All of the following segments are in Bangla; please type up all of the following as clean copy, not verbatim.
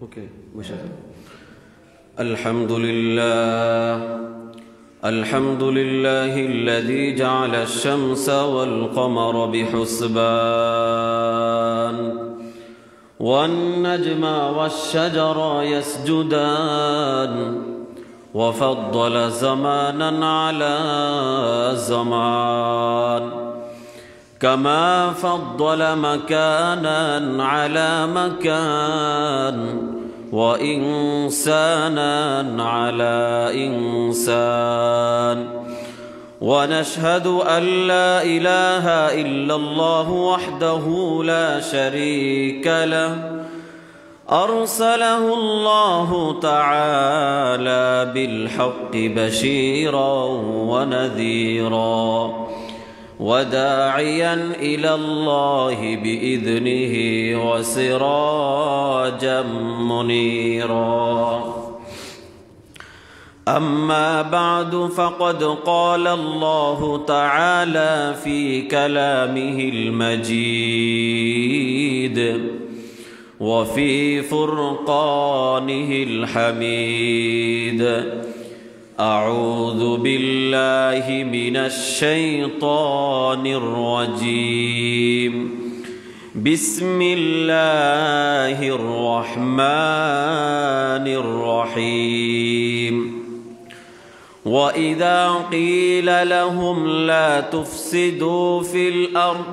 اوكي الحمد لله الذي جعل الشمس والقمر بحسبان والنجم والشجر يسجدان وفضل زمانا على زمان كما فضل مكانا على مكان وإنسانا على إنسان ونشهد أن لا إله إلا الله وحده لا شريك له أرسله الله تعالى بالحق بشيرا ونذيرا وداعيا إلى الله بإذنه وسراجا منيرا أما بعد فقد قال الله تعالى في كلامه المجيد وفي فرقانه الحميد أعوذ بالله من الشيطان الرجيم بسم الله الرحمن الرحيم وإذا قيل لهم لا تفسدوا في الأرض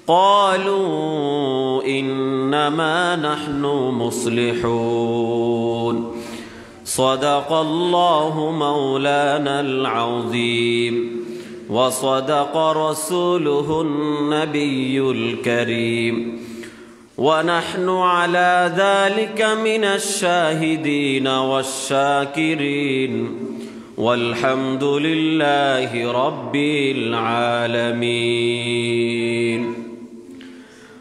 قالوا إنما نحن مصلحون صدق الله مولانا العظيم وصدق رسوله النبي الكريم ونحن على ذلك من الشاهدين والشاكرين والحمد لله رب العالمين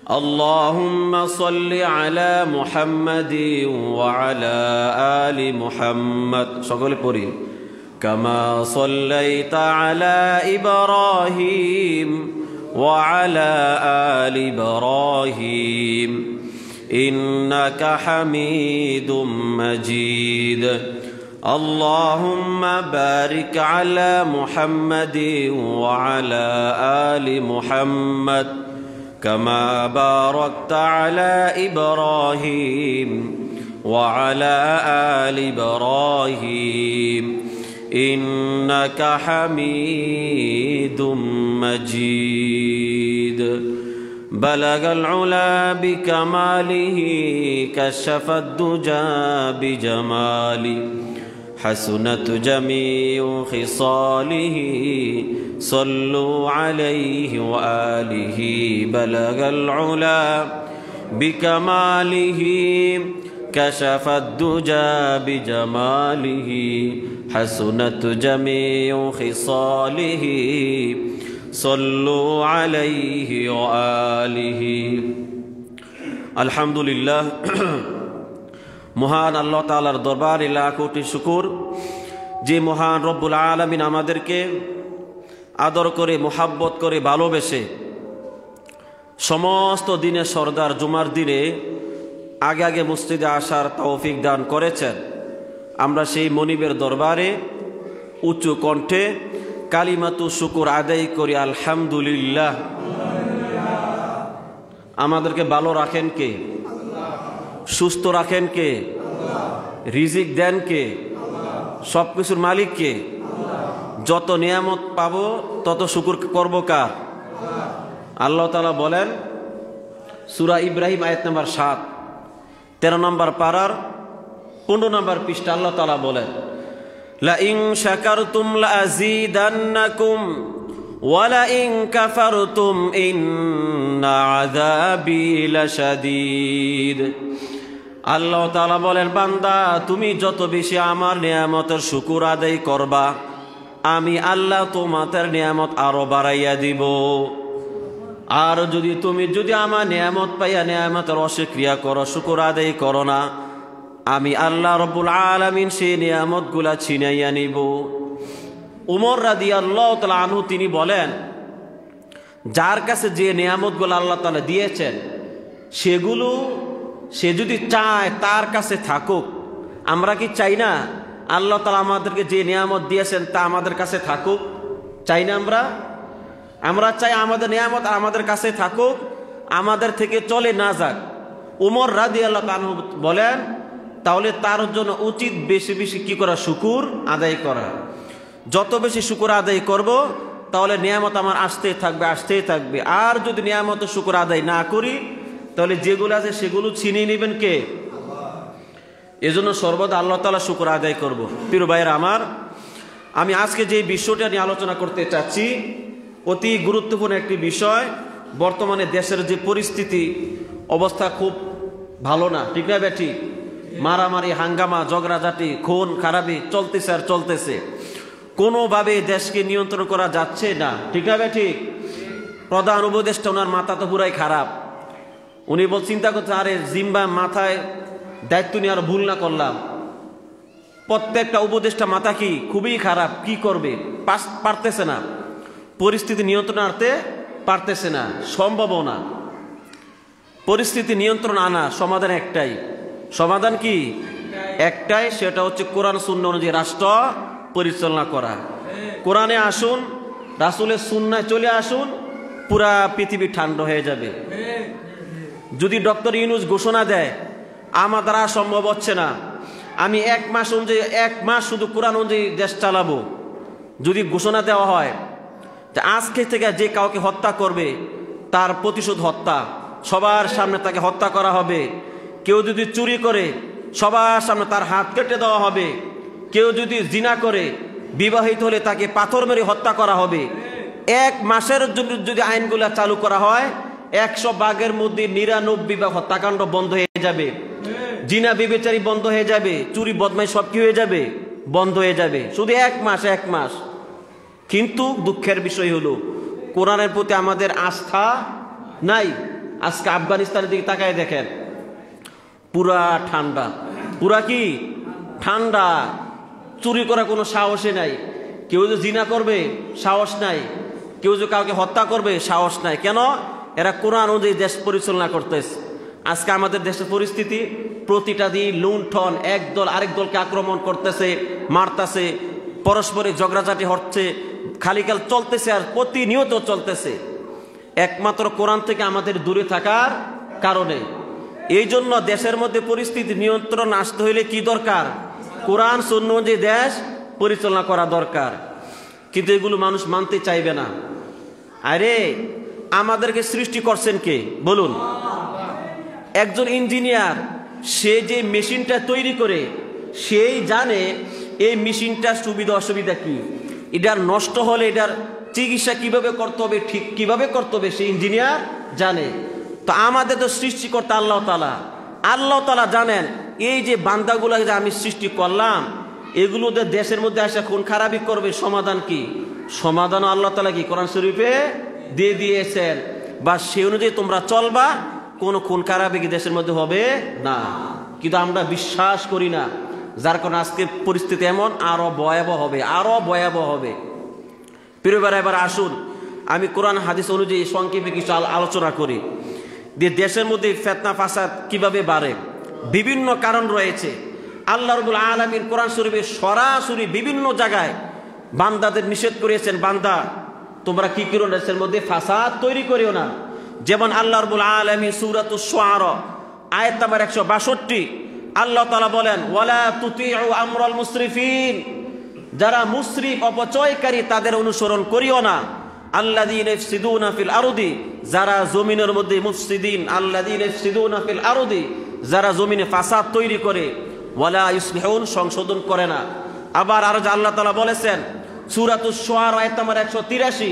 اللهم صل على محمد وعلى آل محمد كما صليت على إبراهيم وعلى آل إبراهيم إنك حميد مجيد اللهم بارك على محمد وعلى آل محمد كما باركت على إبراهيم وعلى آل إبراهيم إنك حميد مجيد بلغ العلا بكماله كشف الدجى بجماله حسنت جميع خصاله صلوا عليه وآله بلغ العلا بكماله كشف الدجى بجماله حسنت جميع خصاله صلوا عليه وآله الحمد لله মহান আল্লাহ তাআলার দরবারে লাখ কোটি শুকর যে মহান রব্বুল আলামিন আমাদেরকে আদর করে মোহাব্বত করে ভালোবেসে সমস্ত দিনের সরদার জুমার দিনে আগে আগে মসজিদে আসার তৌফিক দান করেছেন। আমরা সেই মনিবের দরবারে উঁচু কণ্ঠে কালিমাতু শুকুর আদায় করি আলহামদুলিল্লাহ। আমাদেরকে ভালো রাখেন কে? সুস্থ রাখেন কে? রিজিক দেন কে? সব কিছুর মালিক কে? যত নিয়ামত পাবো তত শুকুর করব কার? আল্লাহ তাআলা বলেন সূরা ইব্রাহিম আয়াত নাম্বার 7 13 নম্বর পারার 15 নম্বর পৃষ্ঠা আল্লাহ তাআলা বলেন লা ইন শাকারতুম লা আযীদান্নাকুম ওয়া লা ইন কাফারতুম ইন্না আযাবি লাশাদীদ। আল্লাহ তাআলা বলেন বান্দা তুমি যত বেশি আমার নিয়ামতের শুকর আদায় করবা আমি আল্লাহ তোমাদের নিয়ামত আরো বাড়াইয়া দিব। আর যদি আমার নিয়ামত পাইয়া নিয়ামতের অস্বীকার করো শুকর আদায় করো না আমি আল্লাহ রব্বুল আলামিন সেই নিয়ামতগুলা ছিনাইয়া নিব। উমর রাদিয়াল্লাহু তাআলা আনহু তিনি বলেন যার কাছে যে নিয়ামতগুলো আল্লাহ তাআলা দিয়েছেন সেগুলো সে যদি চায় তার কাছে থাকুক। আমরা কি চাই না আল্লাহ তাআলা আমাদেরকে যে নিয়ামত দিয়েছেন তা আমাদের কাছে থাকুক? চাই না আমরা চাই আমাদের নিয়ামত আমাদের কাছে থাকুক, আমাদের থেকে চলে না যাক। উমর রাদিয়াল্লাহু আনহু বলেন, তাহলে তার জন্য উচিত বেশি বেশি কি করা? শুকুর আদায় করা। যত বেশি শুকুর আদায় করব তাহলে নিয়ামত আমার আসতেই থাকবে। আর যদি নিয়ামত শুকুর আদায় না করি তাহলে যেগুলো আছে সেগুলো ছিনিয়ে নেবেন কে? এজন্য সর্বদা আল্লাহ তাআলা শুকুর আদায় করব। প্রিয় ভাইয়েরা আমার, আমি আজকে যে বিষয়টা নিয়ে আলোচনা করতে চাচ্ছি অতি গুরুত্বপূর্ণ একটি বিষয়। বর্তমানে দেশের যে পরিস্থিতি, অবস্থা খুব ভালো না, ঠিক না বেঠি? মারামারি, হাঙ্গামা, ঝগড়াঝাটি, খুন খারাপি চলতেছে। কোনোভাবে দেশকে নিয়ন্ত্রণ করা যাচ্ছে না, ঠিক না বেঠি? প্রধান উপদেষ্টা, ওনার মাথা তো পুরাই খারাপ। উনি চিন্তা করছে, আরে জিম্বা মাথায় দায়িত্ব নিয়ে আর ভুল না করলাম। প্রত্যেকটা উপদেষ্টা মাথা কি খুবই খারাপ, কি করবে? পারতেছে না, পরিস্থিতি নিয়ন্ত্রণ আনতে পারতেছে না, সম্ভবও না। পরিস্থিতি নিয়ন্ত্রণ আনা সমাধান একটাই। সমাধান কি? একটাই, সেটা হচ্ছে কোরআন সুন্নাহ অনুযায়ী রাষ্ট্র পরিচালনা করা। কোরআনে আসুন, রাসূলের সুন্নায় চলে আসুন, পুরা পৃথিবী ঠান্ডা হয়ে যাবে। যদি ডক্টর ইউনূস ঘোষণা দেয় আমার দ্বারা সম্ভব হচ্ছে না, আমি 1 মাস অনুযায়ী 1 মাস শুধু কোরআন অনুযায়ী দেশ চালাবো, যদি ঘোষণা দেওয়া হয় যে আজকে থেকে যে কাউকে হত্যা করবে তার প্রতিশোধ হত্যা, সবার সামনে তাকে হত্যা করা হবে। কেউ যদি চুরি করে সবার সামনে তার হাত কেটে দেওয়া হবে। কেউ যদি জিনা করে, বিবাহিত হলে তাকে পাথর মেরে হত্যা করা হবে। 1 মাসের জন্য যদি আইনগুলা চালু করা হয়, 100 ভাগের মধ্যে 99 ভাগ হত্যাকাণ্ড বন্ধ হয়ে যাবে, জিনা ব্যভিচারী বন্ধ হয়ে যাবে, চুরি বদমাই সব কি হয়ে যাবে? বন্ধ হয়ে যাবে। শুধু 1 মাস। কিন্তু দুঃখের বিষয় হলো কোরআনের প্রতি আমাদের আস্থা নাই। আজকে আফগানিস্তানের দিকে তাকায় দেখেন, পুরা ঠান্ডা, পুরা কি ঠান্ডা। চুরি করা কোনো সাহসে নাই। কেউ যে জিনা করবে সাহস নাই, কেউ যে কাউকে হত্যা করবে সাহস নাই। কেন? এরা কোরআন অনুযায়ী দেশ পরিচালনা করতেছে। আজকে আমাদের দেশের পরিস্থিতি, প্রতিটা দিন লুণ্ঠন, এক দল আরেক দলকে আক্রমণ করতেছে, মারতেছে, পরস্পরে ঝগড়াঝাটি হচ্ছে, খালিকাল চলতেছে আর প্রতিনিয়ত চলতেছে। একমাত্র কোরআন থেকে আমাদের দূরে থাকার কারণে। এই জন্য দেশের মধ্যে পরিস্থিতি নিয়ন্ত্রণ আসতে হইলে কি দরকার? কোরআন সুন্নাহ অনুযায়ী দেশ পরিচালনা করা দরকার। কিন্তু এগুলো মানুষ মানতে চাইবে না। আরে আমাদেরকে সৃষ্টি করছেন কে বলুন? একজন ইঞ্জিনিয়ার, সে যে মেশিনটা তৈরি করে সেই জানে এই মেশিনটার সুবিধা অসুবিধা কি, এটার নষ্ট হলে এটার চিকিৎসা কিভাবে করতে হবে, ঠিক কিভাবে করতে হবে, সেই ইঞ্জিনিয়ার জানে। তো আমাদের তো সৃষ্টিকর্তা আল্লাহ তাআলা জানেন এই যে বান্দাগুলো যে আমি সৃষ্টি করলাম, এগুলো দেশের মধ্যে আসে খুন খারাপি করবে, সমাধান কি? সমাধান আল্লাহ তাআলা কি কোরআন শরীফে দিয়ে দিয়েছেন। বা সেই অনুযায়ী তোমরা চলবা, কোনো খুন খারাপি কি দেশের মধ্যে হবে না। কিন্তু আমরা বিশ্বাস করি না, যার কারণে আজকে পরিস্থিতি এমন, আরো ভয়াবহ হবে। প্রিয় ভাইরা, এবার আসুন আমি কোরআন হাদিস অনুযায়ী সংক্ষেপে কিছু আলোচনা করি যে দেশের মধ্যে ফিতনা ফাসাদ কিভাবে বাড়ে। বিভিন্ন কারণ রয়েছে। আল্লাহ রাব্বুল আলামিন কোরআন শরীফে সরাসরি বিভিন্ন জায়গায় বান্দাদের নিষেধ করেছেন, বান্দা তোমরা কি করো, দেশের মধ্যে ফাসাদ তৈরি করিও না। যেমন আল্লাহ রাব্বুল আলামিন সূরাতুশ শুআরা আয়াত নাম্বার 162 আল্লাহ তাআলা বলেন, ওয়ালা তুতিউ আমরাল মুসরিফিন, যারা মুসরিফ অপচয়কারী তাদের অনুসরণ করিও না। আল্লাযীনা ইফসিদুনা ফিল আরদি, যারা জমিনের মধ্যে মুফসিদিন, আল্লাযীনা ইফসিদুনা ফিল আরদি, যারা জমিনে ফাসাদ তৈরি করে, ওয়ালা ইসলিহুন, সংশোধন করে না। আবার আর আল্লাহ তাআলা বলেছেন সূরাতুশ শুআরা আয়াত নাম্বার 183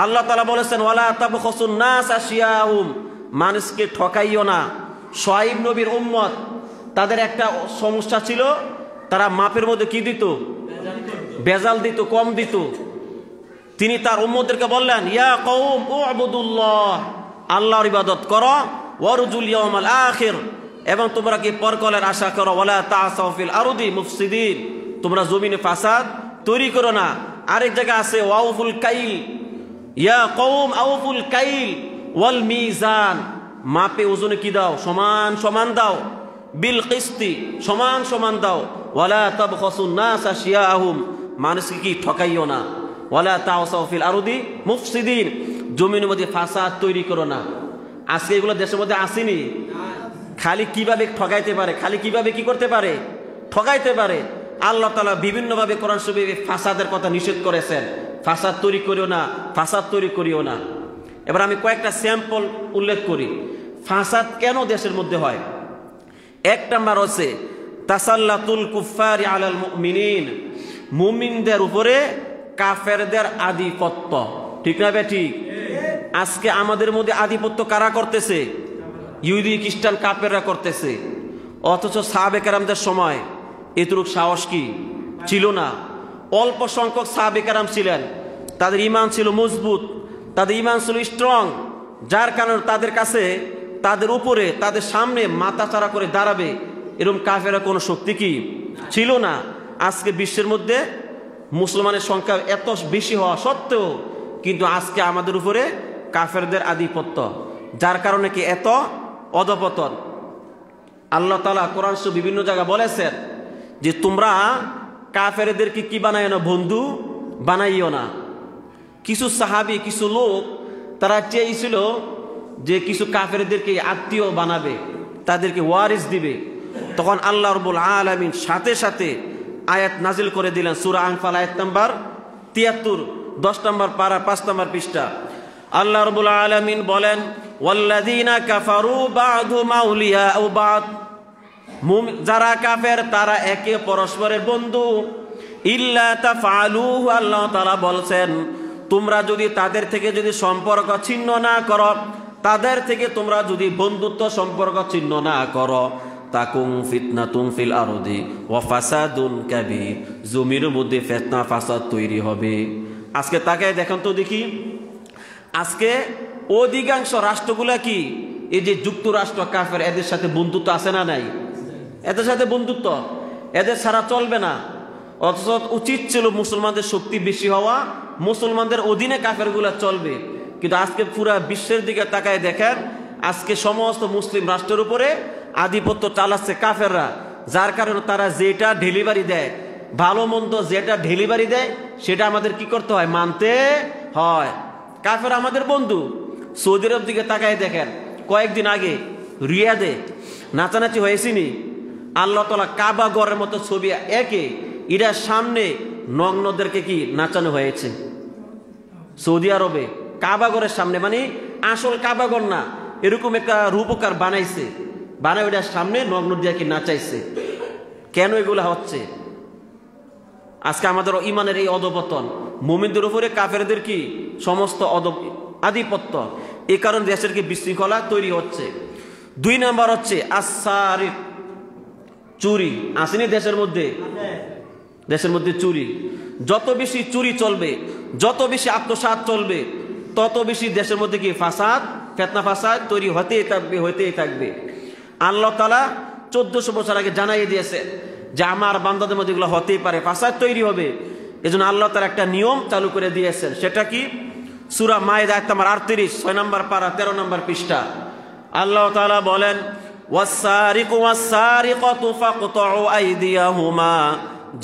আল্লাহ তাআলা বলেছেন, ওয়ালা তাবখাসুন নাস আশিয়াহুম, মানুষকে ঠকাইও না। শুআইব নবীর উম্মত, তাদের একটা সমস্যা ছিল, তারা মাপের মধ্যে কি দিত? বেজাল দিত, কম দিত। তিনি তার উম্মতদেরকে বললেন, ইয়া কওম উবুদুল্লাহ, আল্লাহর ইবাদত করো, ওয়ারজুল ইয়াউমাল আখির, এবং তোমরা কি পরকালের আশা করো, ওয়ালা তাসাউ ফিল আরদি মুফসিদিন, তোমরা জমিনে ফাসাদ তৈরি করো না। আরেক জায়গা আছে ওয়াউফুল কাইল, ইয়া কওম আউফুল কাইল ওয়াল মিজান, মাপে ওজনে কি দাও, সমান সমান দাও। বিল কিস্তি, সমান সমান দাও। ওয়ালা তাবখাসুন নাস আশিয়াহুম, মানুষকে কি ঠকাইও না। ওয়ালা তাওসাউ ফিল আরদি মুফসিদিন, জমির মধ্যে ফাসাদ তৈরি করো না। আজকে এগুলো দেশের মধ্যে আসেনি। খালি কিভাবে ঠকাইতে পারে, খালি কিভাবে কি করতে পারে, ঠকাইতে পারে। আল্লাহ তাআলা বিভিন্নভাবে কোরআন শরীফে ফাসাদের কথা নিষেধ করেছেন। ফাসাদ তৈরি করিও না, ফাসাদ তৈরি করিও না। এবার আমি কয়েকটা স্যাম্পল উল্লেখ করি ফাসাদ কেন দেশের মধ্যে হয়। এক নাম্বার হচ্ছে তাসাল্লাতুল কুফফারি আলাল মুমিনিন, মুমিনদের উপরে কাফেরদের আধিপত্য। ঠিক না বে ঠিক? আজকে আমাদের মধ্যে আধিপত্য কারা করতেছে? ইহুদি খ্রিস্টান কাফেররা করতেছে। অথচ সাহাবে কেরামদের সময় এতটুক সাহস কি ছিল না। অল্প সংখ্যক সাহাবে কেরাম ছিলেন, তাদের ঈমান ছিল মজবুত, তাদের ঈমান ছিল স্ট্রং, যার কারণে তাদের কাছে, তাদের উপরে, তাদের সামনে মাথা চারা করে দাঁড়াবে এরকম কাফেররা কোনো শক্তি কি ছিল না। আজকে বিশ্বের মধ্যে মুসলমানের সংখ্যা এত বেশি হওয়া সত্ত্বেও কিন্তু আজকে আমাদের উপরে কাফেরদের আধিপত্য, যার কারণে কি এত অধপতন। আল্লাহ তাআলা কোরআন শরীফে বিভিন্ন জায়গায় বলেছেন যে তোমরা কাফেরদেরকে কি বানাইও না, বন্ধু বানাইও না। কিছু সাহাবী, কিছু লোক তারা চেয়েছিল যে কিছু কাফেরদেরকে আত্মীয় বানাবে, তাদেরকে ওয়ারিস দিবে। তখন আল্লাহ রাব্বুল আলামিন সাথে সাথে আয়াত নাজিল করে দিলেন। সূরা আনফাল আয়াত নাম্বার ৭৩, ১০ নম্বর পারা, ৫ নম্বর পৃষ্ঠা। আল্লাহ রাব্বুল আলামিন বলেন, ওয়াল্লাযীনা কাফারু বা'দুহুম আউলিয়াউ বা'দ, যারা কাফের তারা একে পরস্পরের বন্ধু। ইল্লা তাফআলুহু, আল্লাহ তাআলা বলছেন তোমরা যদি তাদের থেকে যদি সম্পর্ক ছিন্ন না করো, তাদের থেকে তোমরা যদি বন্ধুত্ব সম্পর্ক ছিন্ন না করো, তাকুন ফিতনাতুন ফিল আরদি ওয়া ফাসাদুন কাবীর, জমির মধ্যে ফিতনা ফাসাদ তৈরি হবে। আজকে তাকায় দেখেন তো দেখি, আজকে অধিকাংশ রাষ্ট্রগুলা কি, এই যে যুক্তরাষ্ট্র কাফের, এদের সাথে বন্ধুত্ব আছে না নাই? এদের সাথে বন্ধুত্ব, এদের ছাড়া চলবে না। অথচ উচিত ছিল মুসলমানদের শক্তি বেশি হওয়া, মুসলমানদের অধীনে কাফেরগুলা চলবে। কিন্তু আজকে পুরা বিশ্বের দিকে তাকায় দেখেন, আজকে সমস্ত মুসলিম রাষ্ট্রের উপরে আধিপত্য চালাচ্ছে কাফেররা, যার কারণে তারা যেটা ডেলিভারি দেয়, ভালো মন্দ যেটা ডেলিভারি দেয় সেটা আমাদের কি করতে হয়, মানতে হয়। কাফের আমাদের বন্ধু। সৌদি আরব দিকে তাকায় দেখেন, কয়েকদিন আগে রিয়াদে নাচানাচি হয়েছিনি। আল্লাহ তাআলা কাবা ঘরের মতো ছবি একে এটার সামনে নগ্নদেরকে কি নাচানো হয়েছে সৌদি আরবে, কাবা ঘরের সামনে, মানে আসল কাবা ঘর না, এরকম একটা রূপকার বানাইছে, বানায় ওইটার সামনে নগ্ন দিয়ে কি নাচাইছে। কেন এগুলো হচ্ছে? আজকে আমাদের ইমানের এই অধপতন, মুমিনদের উপরে কাফেরদের কি সমস্ত আধিপত্য, এই কারণে দেশের কি বিশৃঙ্খলা তৈরি হচ্ছে। ২ নম্বর হচ্ছে আসারিক, চুরি। আসেনি দেশের মধ্যে? দেশের মধ্যে চুরি। যত বেশি চুরি চলবে, যত বেশি আত্মসাৎ চলবে, তত বেশি দেশের মধ্যে কি ফাসাদ, ফিতনা ফাসাদ তৈরি হতেই থাকবে, হতেই থাকবে। আল্লাহ তাআলা ১৪০০ বছর আগে জানাই দিয়েছে যে আমার বান্দাদের মধ্যে এগুলো হতেই পারে, ফাসাদ তৈরি হবে। এজন্য আল্লাহ তাআলা একটা নিয়ম চালু করে দিয়েছেন। সেটা কি? সূরা মায়েদা আয়াত নাম্বার ৩৮, ৬ নম্বর পারা, ১৩ নম্বর পৃষ্ঠা। আল্লাহ তাআলা বলেন, ওয়াস-সারিকু ওয়াস-সারিকাতু ফাকতাউ আইদিয়াহুমা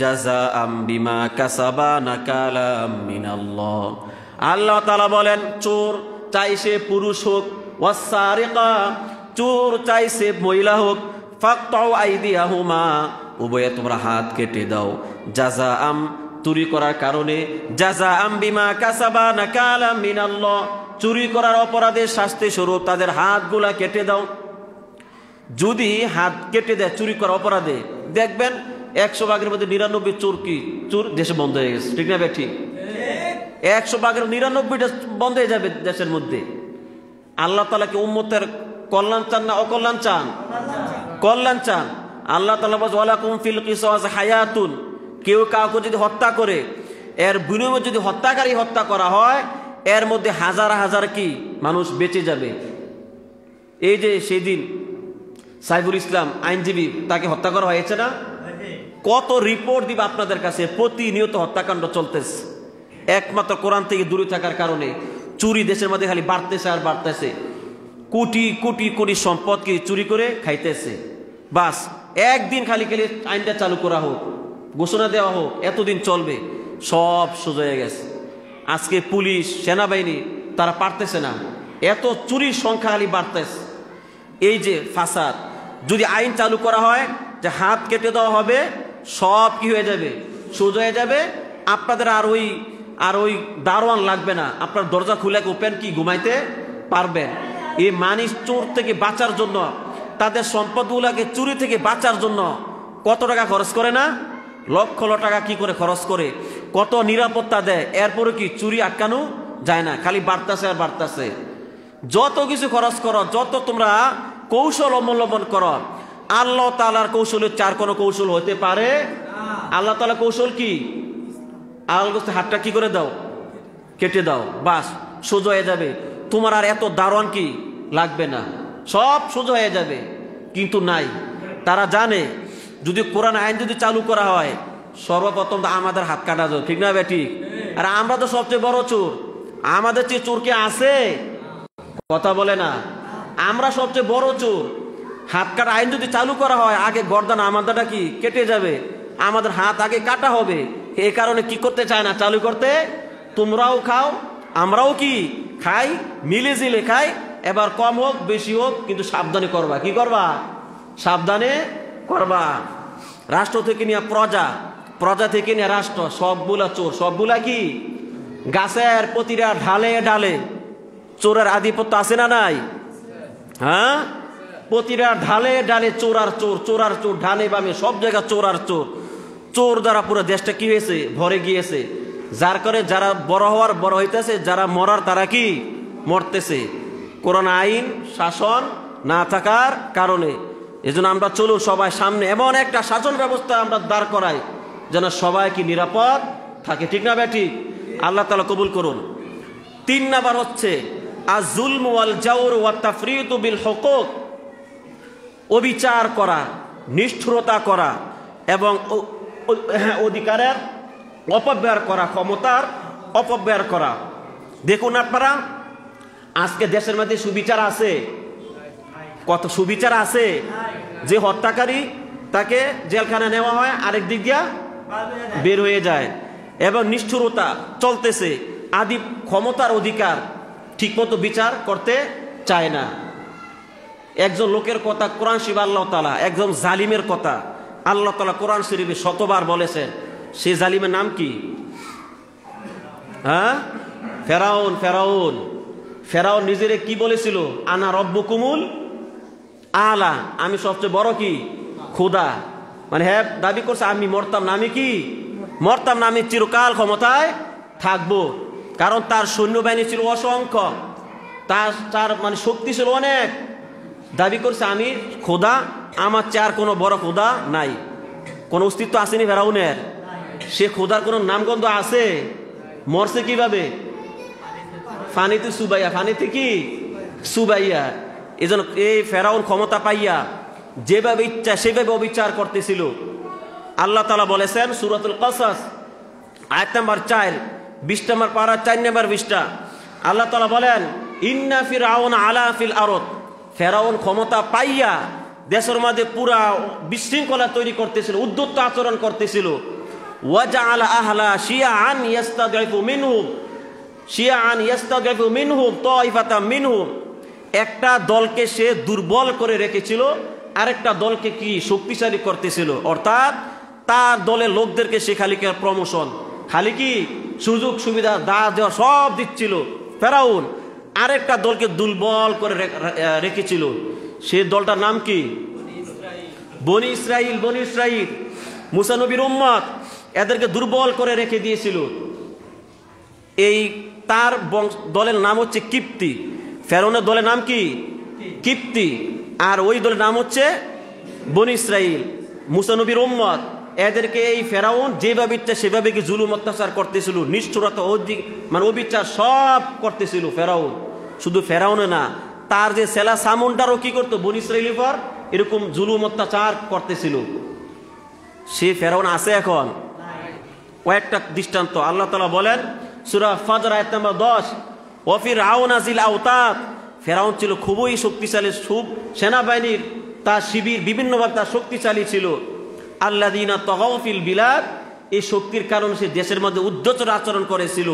জাযাআম বিমা কাসাবা নাকালাম মিনাল্লাহ। আল্লাহ তাআলা বলেন, চোর চাই সে পুরুষ হোক, ওয়াস-সারিকা, চোর চাই সে মহিলা হোক, ফাকতাউ আইদিয়াহুমা, উভয়ে তোমরা হাত কেটে দাও, জাযাআম, চুরি করার কারণে, জাযাআম বিমা কাসাবা নাকালাম মিনাল্লাহ, চুরি করার অপরাধের শাস্তি স্বরূপ তাদের হাতগুলা কেটে দাও। যদি হাত কেটে দেয় চুরি করার অপরাধে, দেখবেন ১০০ ভাগের মধ্যে ৯৯ চোর কি চোর দেশে বন্ধ হয়ে গেছে। ঠিক না ভাই? ঠিক। ১০০ ভাগের ৯৯টা বন্ধ হয়ে যাবে দেশের মধ্যে। আল্লাহ তাআলা কি উম্মতের কল্যাণ চান না অকল্যাণ চান? কল্যাণ চান। আল্লাহ তাআলা বলেন, ওয়ালাকুম ফিল কিসাস হায়াতুন, কেউ কাউকে যদি হত্যা করে, এর বিনিময়ে যদি হত্যাকারী হত্যা করা হয়, এর মধ্যে হাজার হাজার কি মানুষ বেঁচে যাবে। এই যে সেদিন সাইফুল ইসলাম আইনজীবী, তাকে হত্যা করা হয়েছে না? কত রিপোর্ট দিবে আপনাদের কাছে, প্রতিনিয়ত হত্যাকাণ্ড চলতেছে। একমাত্র কোরআন থেকে দূরে থাকার কারণে চুরি দেশের মধ্যে খালি বাড়তেছে আর বাড়তেছে। কোটি কোটি কোটি সম্পদকে চুরি করে খাইতেছে। বাস একদিন খালি খালি আইনটা চালু করা হোক, ঘোষণা দেওয়া হোক, এতদিন চলবে, সব সোজা হয়ে গেছে। আজকে পুলিশ সেনাবাহিনী তারা পারতেছে না, এত চুরির সংখ্যা খালি বাড়তেছে। এই যে ফাসাদ, যদি আইন চালু করা হয় যে হাত কেটে দেওয়া হবে, সব কি হয়ে যাবে, সোজা হয়ে যাবে। আপনাদের আর ওই দারোয়ান লাগবে না, আপনার দরজা খুলে ওপেন কি ঘুমাইতে পারবেন। এই মানুষ চোর থেকে বাঁচার জন্য, তাদের সম্পদগুলোকে চুরি থেকে বাঁচার জন্য কত টাকা খরচ করে না, লক্ষ লক্ষ টাকা কি করে খরচ করে, কত নিরাপত্তা দেয়, এরপরে কি চুরি আটকানো যায় না, খালি বাড়তেছে আর বাড়তেছে। যত কিছু খরচ করো, যত তোমরা কৌশল অবলম্বন করো, আল্লাহ তাআলার কৌশলের চার কোনো কৌশল হতে পারে। আল্লাহ তাআলা কৌশল কি, আল্লাহ হাতটা কি করে দাও, কেটে দাও, বাস সোজা হয়ে যাবে। তোমার আর এত দারোয়ান কি লাগবে না, সব সোজা হয়ে যাবে। কিন্তু নাই, তারা জানে যদি কোরআন আইন যদি চালু করা হয়, সর্বপ্রথম তো আমাদের হাত কাটা যাবে, ঠিক না বে ঠিক? আর আমরা তো সবচেয়ে বড় চোর, আমাদের চেয়ে চোর কে আছে? কথা বলে না, আমরা সবচেয়ে বড় চোর। হাত কাটা আইন যদি চালু করা হয়, আগে গর্দান আমাদেরটা কি কেটে যাবে, আমাদের হাত আগে কাটা হবে। এই কারণে কি করতে চায় না চালু করতে। তোমরাও খাও, আমরাও কি খাই, মিলে জিলে খাই। এবার কম হোক বেশি হোক, কিন্তু সাবধানে করবা। কি করবা? সাবধানে করবা। রাষ্ট্র থেকে নিয়ে প্রজা, প্রজা থেকে নিয়ে রাষ্ট্র, সবগুলা চোর। সবগুলা কি গাছের প্রতিটা ঢালে ঢালে চোরের আধিপত্য আছে না নাই? হ্যাঁ, প্রতিটা ঢালে ঢালে চোর আর চোর, চোর আর চোর, ঢালে বামে সব জায়গায় চোর আর চোর। চোর দ্বারা পুরো দেশটা কি হয়েছে, ভরে গিয়েছে। যার করে যারা বড় হওয়ার বড় হইতেছে, যারা মরার তারা কি মরতেছে, কোরআন আইন শাসন না থাকার কারণে। এজন্য আমরা চলুন সবাই সামনে এমন একটা শাসন ব্যবস্থা আমরা দাঁড় করাই যেন সবাই কি নিরাপদ থাকে, ঠিক না বেঠিক? আল্লাহ তাআলা কবুল করুন। 3 নাম্বার হচ্ছে আয-যুলমু ওয়াল জাওর ওয়াত তাফরিতু বিল হুকুক, অবিচার করা, নিষ্ঠুরতা করা এবং অধিকারের অপব্যয় করা, ক্ষমতার অপব্যয় করা। দেখুন আপনারা, আজকে দেশের মধ্যে সুবিচার আছে? কত সুবিচার আছে? যে হত্যাকারী তাকে জেলখানা নেওয়া হয়, আরেক দিক দিয়া বের হয়ে যায়, এবং নিষ্ঠুরতা চলতেছে। আদি ক্ষমতার অধিকার ঠিকমতো বিচার করতে চায় না। একজন লোকের কথা কোরআন শরীফ আল্লাহ তাআলা, একজন জালিমের কথা আল্লাহ তাআলা কোরআন শরীফে শতবার বলেছেন। সে জালিমের নাম কি? হ্যাঁ, ফেরাউন। ফেরাউন ফেরাউন নিজেরে কি বলেছিল? আনা রব্বুকুমুল আলা, আমি সবচেয়ে বড় কি খোদা। মানে হ্যাঁ দাবি করছে আমি মরতাম না, আমি কি মরতাম না, আমি চিরকাল ক্ষমতায় থাকবো। কারণ তার সৈন্যবাহিনী ছিল অসংখ্য, তার মানে শক্তি ছিল অনেক। দাবি করছে আমি খোদা, আমার চেয়ে আর কোনো বড় খোদা নাই। কোন অস্তিত্ব আসেনি ফেরাউনের? সে খোদার কোন নামগন্ধ আছে? মরছে কিভাবে? ফানিতে সুবাইয়া, ফানিতে কি সুবাইয়া। এজন্য এই ফেরাউন ক্ষমতা পাইয়া যেভাবে ইচ্ছা সেভাবে অবিচার করতেছিল। আল্লাহ তাআলা বলেছেন সূরাতুল কাসাস আয়াত নাম্বার 4, 20 নম্বর পারা 4 নম্বর 20টা। আল্লাহ তাআলা বলেন ইন্না ফিরআউনা আলা ফিল আরদ, ফেরাউন ক্ষমতা পাইয়া দেশের মধ্যে পুরা বিশৃঙ্খলা তৈরি করতেছিল, উদ্ধত আচরণ করতেছিল। ওয়াজআলা আহলা শিয়াআন ইস্তাদঈফু মিনহুম তাইফাতাম মিনহুম, একটা দলকে সে দুর্বল করে রেখেছিল, আরেকটা দলকে কি শক্তিশালী করতেছিল। অর্থাৎ তার দলের লোকদেরকে সে খালি প্রমোশন, খালি কি সুযোগ সুবিধা দেওয়া সব দিচ্ছিল ফেরাউন, আরেকটা দলকে দুর্বল করে রেখেছিল। সে দলটার নাম কি? বনি ইসরাইল। বনি ইসরাইল মুসা নবীর উম্মত, এদেরকে দুর্বল করে রেখে দিয়েছিল। এই তার দলের নাম হচ্ছে কিপ্তি। ফেরাউনের দলের নাম কি? কিপ্তি। আর ওই দলের নাম হচ্ছে বনি ইসরাইল, মুসা নবীর উম্মত। এদেরকে এই ফেরাউন যেভাবে ইচ্ছা সেভাবে কি জুলুম অত্যাচার করতেছিল, নিষ্ঠুরতা মানে অবিচার সব করতেছিল ফেরাউন। শুধু ফেরাউনে না, তার যে সেলা সামুনটারও কি করতো বনি ইসরাইলের পর এরকম জুলুম অত্যাচার করতেছিল। সে ফেরাউন আছে এখন? কয়েকটা দৃষ্টান্ত আল্লাহ তাআলা বলেন সূরা ফাজর আয়াত নাম্বার 10, ওয়া ফিরআউনা যিল আওতাদ ফেরাউন ছিল খুবই শক্তিশালী, সেনাবাহিনীর তার শিবির বিভিন্নভাবে তার শক্তিশালী ছিল। আল্লাযীনা তাগাউ ফিল বিলাদ, এই শক্তির কারণে সে দেশের মধ্যে উদ্ধতর আচরণ করেছিল।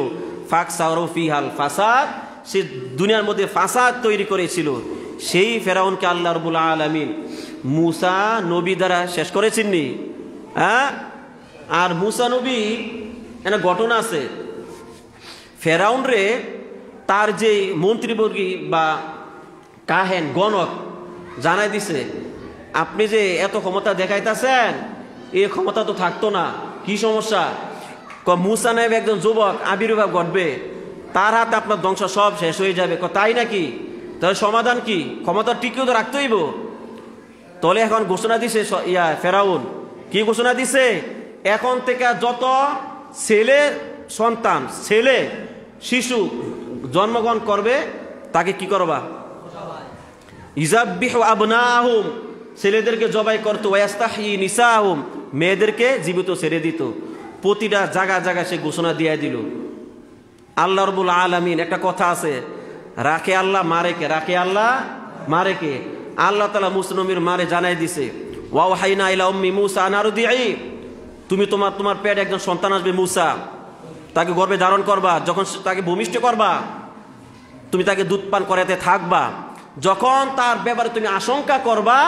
ফাকসারু ফিহাল ফাসাদ, সে দুনিয়ার মধ্যে ফাসাদ তৈরি করেছিল। সেই ফেরাউনকে আল্লাহ রাব্বুল আলামিন মুসা নবী দ্বারা শেষ করেছেননি। হ্যাঁ, আর মুসা নবী একটা ঘটনা আছে, ফেরাউন রে তার যে মন্ত্রীবর্গী বা কাহেন গণক জানাই দিছে, আপনি যে এত ক্ষমতা দেখাইতেছেন, এই ক্ষমতা তো থাকতো না, কি সমস্যা? মুসা নামে একজন যুবক আবির্ভাব ঘটবে, তার হাতে আপনার ধ্বংস সব শেষ হয়ে যাবে। তাই নাকি? তাহলে সমাধান কি? ক্ষমতা টিকেও তো রাখতে হইব। তাহলে এখন ঘোষণা দিছে ফেরাউন, কি ঘোষণা দিছে? এখন থেকে যত ছেলে সন্তান, ছেলে শিশু জন্মগ্রহণ করবে তাকে কি করবা? ইযাববিহু আবনাহুম, ছেলেদেরকে জবাই করতো, ওয়াস্তাহি নিসাহুম, মেয়েদেরকে জীবিত ছেড়ে দিত। প্রতিটা জায়গা জায়গায় সে ঘোষণা দিয়ে দিল। আল্লাহ রাব্বুল আলামিন, একটা কথা আছে, রাখে আল্লাহ মারে কে, রাখে আল্লাহ মারে কে। আল্লাহ তাআলা মুসা নবীর মারে জানাই দিছে, ওয়াওহাইনা ইলা উম্মি মুসা আন আরদিই, তুমি তোমার পেটে একজন সন্তান আসবে মুসা, তাকে গর্ভে ধারণ করবা, যখন তাকে ভূমিষ্ঠ করবা তুমি তাকে দুধ পান করাতে থাকবা। যখন তার ব্যাপারে তুমি আশঙ্কা করবা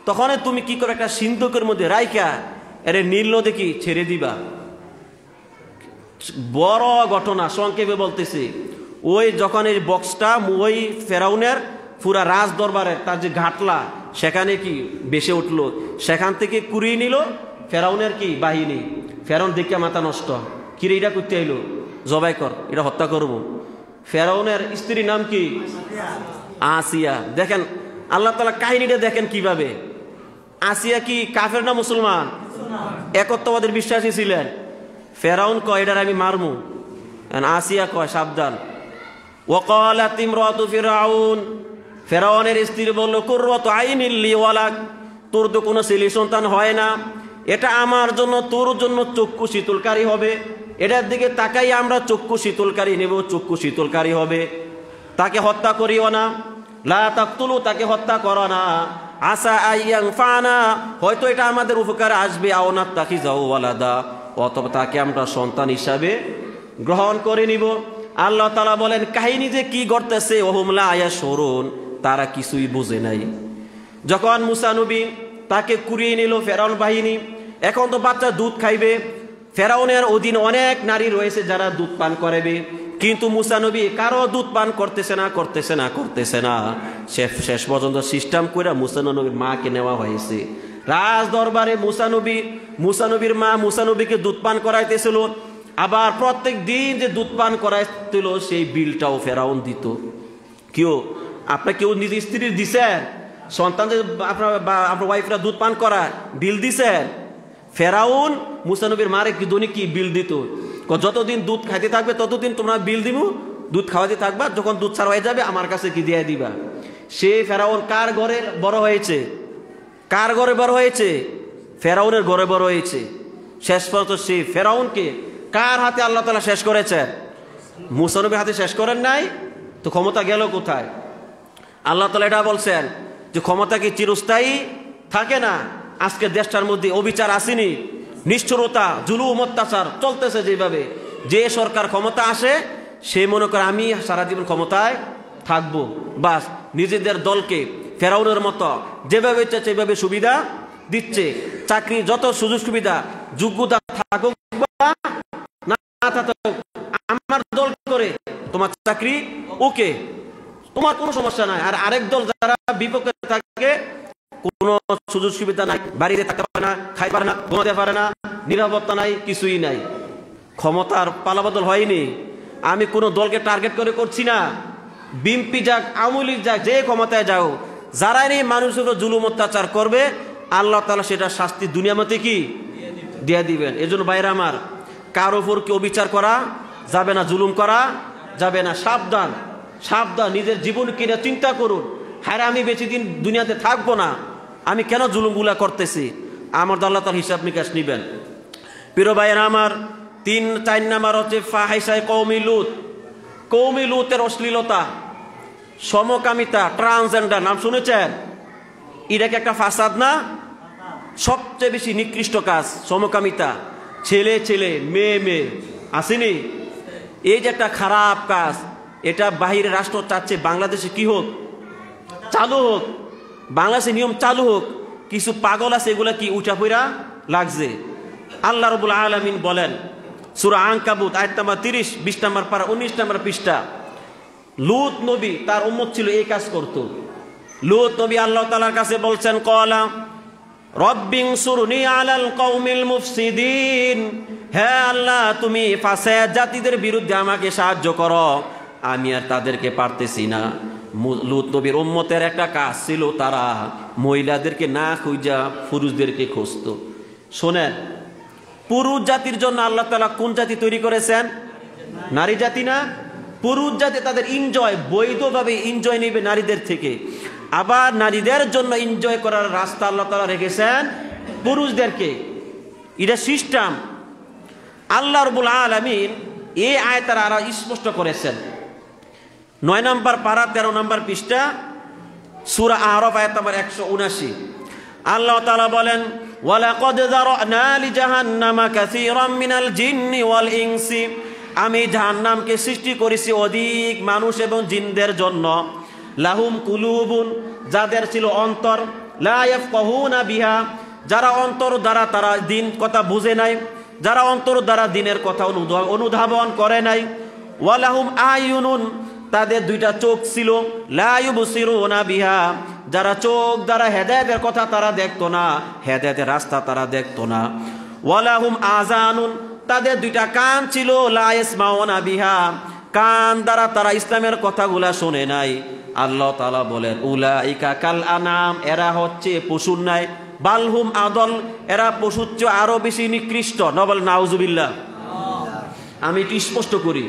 তখন তুমি কি করে একটা সিন্ধুকের মধ্যে রাইখা এরে নীল নদে কি ছেড়ে দিবা। বড় ঘটনা, সংক্ষেপে বলতেছি। ওই যখন এই বক্সটা ওই ফেরাউনের পুরা রাজ দরবারে তার যে ঘাটলা সেখানে কি বেসে উঠলো, সেখান থেকে কুড়িয়ে নিল ফেরাউনের কি বাহিনী। ফেরাউন দেখে মাথা নষ্ট, কিরে এটা করতে আইলো, জবাই কর, এটা হত্যা করবো। ফেরাউনের স্ত্রীর নাম কি? আসিয়া। দেখেন আল্লাহ তাআলা কাহিনীটা দেখেন কিভাবে। আসিয়া কি কাফের না মুসলমান? একত্ববাদের বিশ্বাসী ছিলেন। ফেরাউন কয় এটার আমি মারমু, আসিয়া কয় সাবধান। ওয়াকালাত ইমরাতু ফিরাউন, ফেরাউনের স্ত্রী বলল, কুররাতু আইনিল লি ওয়ালাক, তোর তো কোনো ছেলে সন্তান হয় না, এটা আমার জন্য তোর জন্য চক্ষু শীতলকারী হবে। এটার দিকে তাকাই আমরা চক্ষু শীতলকারী নেব, চক্ষু শীতলকারী হবে। তাকে হত্যা করিও না, লা তাকতুলু, তাকে হত্যা করো না। আসা আইয়াং ফানা, হয়তো এটা আমাদের উপকারে আসবে। আওনাত তাকি যাও ওয়ালাদা, অথবা তাকে আমরা সন্তান হিসাবে গ্রহণ করে নিব। আল্লাহ তাআলা বলেন কাহিনী যে কি ঘটতেছে, ওহুম লা ইয়াশউরুন, তারা কিছুই বুঝে নাই। যখন মুসা নবী তাকে কুড়িয়ে নিল ফেরাউন বাহিনী, এখন তো বাচ্চা দুধ খাইবে। ফেরাউনের অধীনে অনেক নারী রয়েছে যারা দুধ পান করাবে, কিন্তু মুসা নবী কারো দুধ পান করতেছে না। শেষ পর্যন্ত সিস্টেম করে মুসা নবীর মাকে নেওয়া হয়েছে রাজ দরবারে। মুসা নবীর মা মুসা নবীকে দুধ পান করাইতেছিল, আবার প্রত্যেক দিন যে দুধ পান করাইছিল সেই বিলটাও ফেরাউন দিত। কেউ নিজ স্ত্রীর দিছেন? সন্তান যে আপনার ওয়াইফরা দুধ পান করা বিল দিছেন? ফেরাউন মুসা নবীর মারে কি দৈনিক কি বিল দিত, যতদিন দুধ খাইতে থাকবে ততদিন তোমরা বিল দিব, দুধ খাওয়াতে থাকবা, যখন দুধ ছাড়া হয়ে যাবে আমার কাছে কি দিয়ে দিবা। সে ফেরাউন কার ঘরে বড় হয়েছে? কার ঘরে বড় হয়েছে? ফেরাউনের ঘরে বড় হয়েছে। শেষ পর্যন্ত সে ফেরাউনকে কার হাতে আল্লাহ তাআলা শেষ করেছেন? মুসা নবীর হাতে শেষ করেন নাই তো ক্ষমতা গেল কোথায়? আল্লাহ তাআলা এটা বলছেন যে ক্ষমতা কি চিরস্থায়ী থাকে না। আজকে দেশটার মধ্যে অবিচার আসেনি, নিষ্ঠুরতা, জুলুম, অত্যাচার চলতেছে যেভাবে। যে সরকার ক্ষমতা আসে সে মনে করে আমি সারা জীবন ক্ষমতায় থাকবো, বাস নিজেদের দলকে ফেরাউনের মতো যেভাবে ইচ্ছা সেভাবে সুবিধা দিচ্ছে। চাকরি যত সুযোগ সুবিধা, যোগ্যতা থাকুক না থাকুক, আমার দল করে তোমার চাকরি ওকে, তোমার কোনো সমস্যা নাই। আর আরেক দল যারা বিপক্ষে থাকে কোনো সুযোগ সুবিধা নাই, বাড়িতে থাকতে পারে না, খাইতে পারে না, ঘুমাতে পারে না, নিরাপত্তা নাই, কিছুই নাই। ক্ষমতার পালাবদল হয়নি। আমি কোনো দলকে টার্গেট করে করছি না। বিএনপি যাক, আওয়ামী লীগ যাক, যে ক্ষমতায় যাও, যারাই নেই মানুষের উপর জুলুম অত্যাচার করবে আল্লাহ তাআলা সেটা শাস্তি দুনিয়া মতে কি দিয়ে দিবেন। এজন্য ভাইরা আমার, কার উপর কি অবিচার করা যাবে না, জুলুম করা যাবে না। সাবধান, নিজের জীবন কিনে চিন্তা করুন। হ্যাঁ, আমি বেশি দিন দুনিয়াতে থাকবো না, আমি কেন জুলুমগুলা করতেছি? আমার আল্লাহ তার হিসাব নিকাশ নিবেন। প্রিয় ভাইয়েরা আমার, 3-4 নাম্বার হচ্ছে ফাহিশায়ে কওমি লুত। কওমি লুতের অশ্লীলতা। সমকামিতা, ট্রান্সজেন্ডার নাম শুনেছেন? এটা কি একটা ফাসাদ না? সবচেয়ে বেশি নিকৃষ্ট কাজ সমকামিতা, ছেলে ছেলে মেয়ে মেয়ে, আসেনি? এই যে একটা খারাপ কাজ, এটা বাহিরের রাষ্ট্র চাচ্ছে বাংলাদেশে কি হোক, চালু হোক, বাংলাদেশে নিয়ম চালু হোক। কিছু পাগল আছে এগুলা কি উঠা পইরা লাগছে। আল্লাহ রাব্বুল আলামিন বলেন সূরা আনকাবুত আয়াত নাম্বার 30, 20 নম্বর পারা 19 নম্বর পৃষ্ঠা, লূত নবী তার উম্মত ছিল এই কাজ করত। লূত নবী আল্লাহ তাআলার কাছে বলছেন, ক্বালা রব্বিনসুরনি আলাল কওমিল মুফসিদিন, হে আল্লাহ তুমি ফাসাদ জাতিদের বিরুদ্ধে আমাকে সাহায্য করো, আমি আর তাদেরকে পারতেছি না। লূত নবীর উম্মতের একটা কাজ ছিল, তারা মহিলাদেরকে না খুঁজা পুরুষদেরকে খুঁজত। শোনেন, পুরুষ জাতির জন্য আল্লাহ তাআলা কোন জাতি তৈরি করেছেন? নারী জাতি না? পুরুষ জাতি তাদের এনজয়, বৈধভাবে এনজয় নেবে নারীদের থেকে। আবার নারীদের জন্য এনজয় করার রাস্তা আল্লাহ তাআলা রেখেছেন পুরুষদেরকে। এটা সিস্টেম। আল্লাহ রাব্বুল আলামিন এই আয়াতের আরো স্পষ্ট করেছেন। 9 নম্বর পারা 13 নম্বর পৃষ্ঠা সূরা আরাফ আয়াত নম্বর 179 আল্লাহ তাআলা বলেন, ওয়ালাকাদ যারানা লিজাহান্নামা কাসীরাম মিনাল জিন্নি ওয়াল ইনসি, আমি জাহান্নামকে সৃষ্টি করেছি অধিক মানুষ এবং জিনদের জন্য। লাহুম কুলুবুন, যাদের ছিল অন্তর, লা ইয়াফকাহুনা বিহা, যারা অন্তর দ্বারা তারা দিন কথা বুঝে নাই, যারা অন্তর দ্বারা দিনের কথা অনুধাবন করে নাই। ওয়ালাহুম আয়ুনুন, তাদের দুইটা চোখ ছিল, লা ইউবসিরুনা বিহা, যারা চোখ দ্বারা হেদায়েতের কথা তারা দেখতো না, হেদায়েতের রাস্তা তারা দেখতো না। ওয়ালাহুম আযানুন, তাদের দুইটা কান ছিল, লা ইয়াসমাউনা বিহা, কান দ্বারা তারা ইসলামের কথাগুলা শোনে নাই। আল্লাহ তাআলা বলেন, উলাইকা কাল আনাম, এরা হচ্ছে পশুর ন্যায়, বালহুম আদল, এরা পশুর চেয়ে আরো বেশি নিকৃষ্ট। নবল নাউজুবিল্লাহ। আমি একটু স্পষ্ট করি,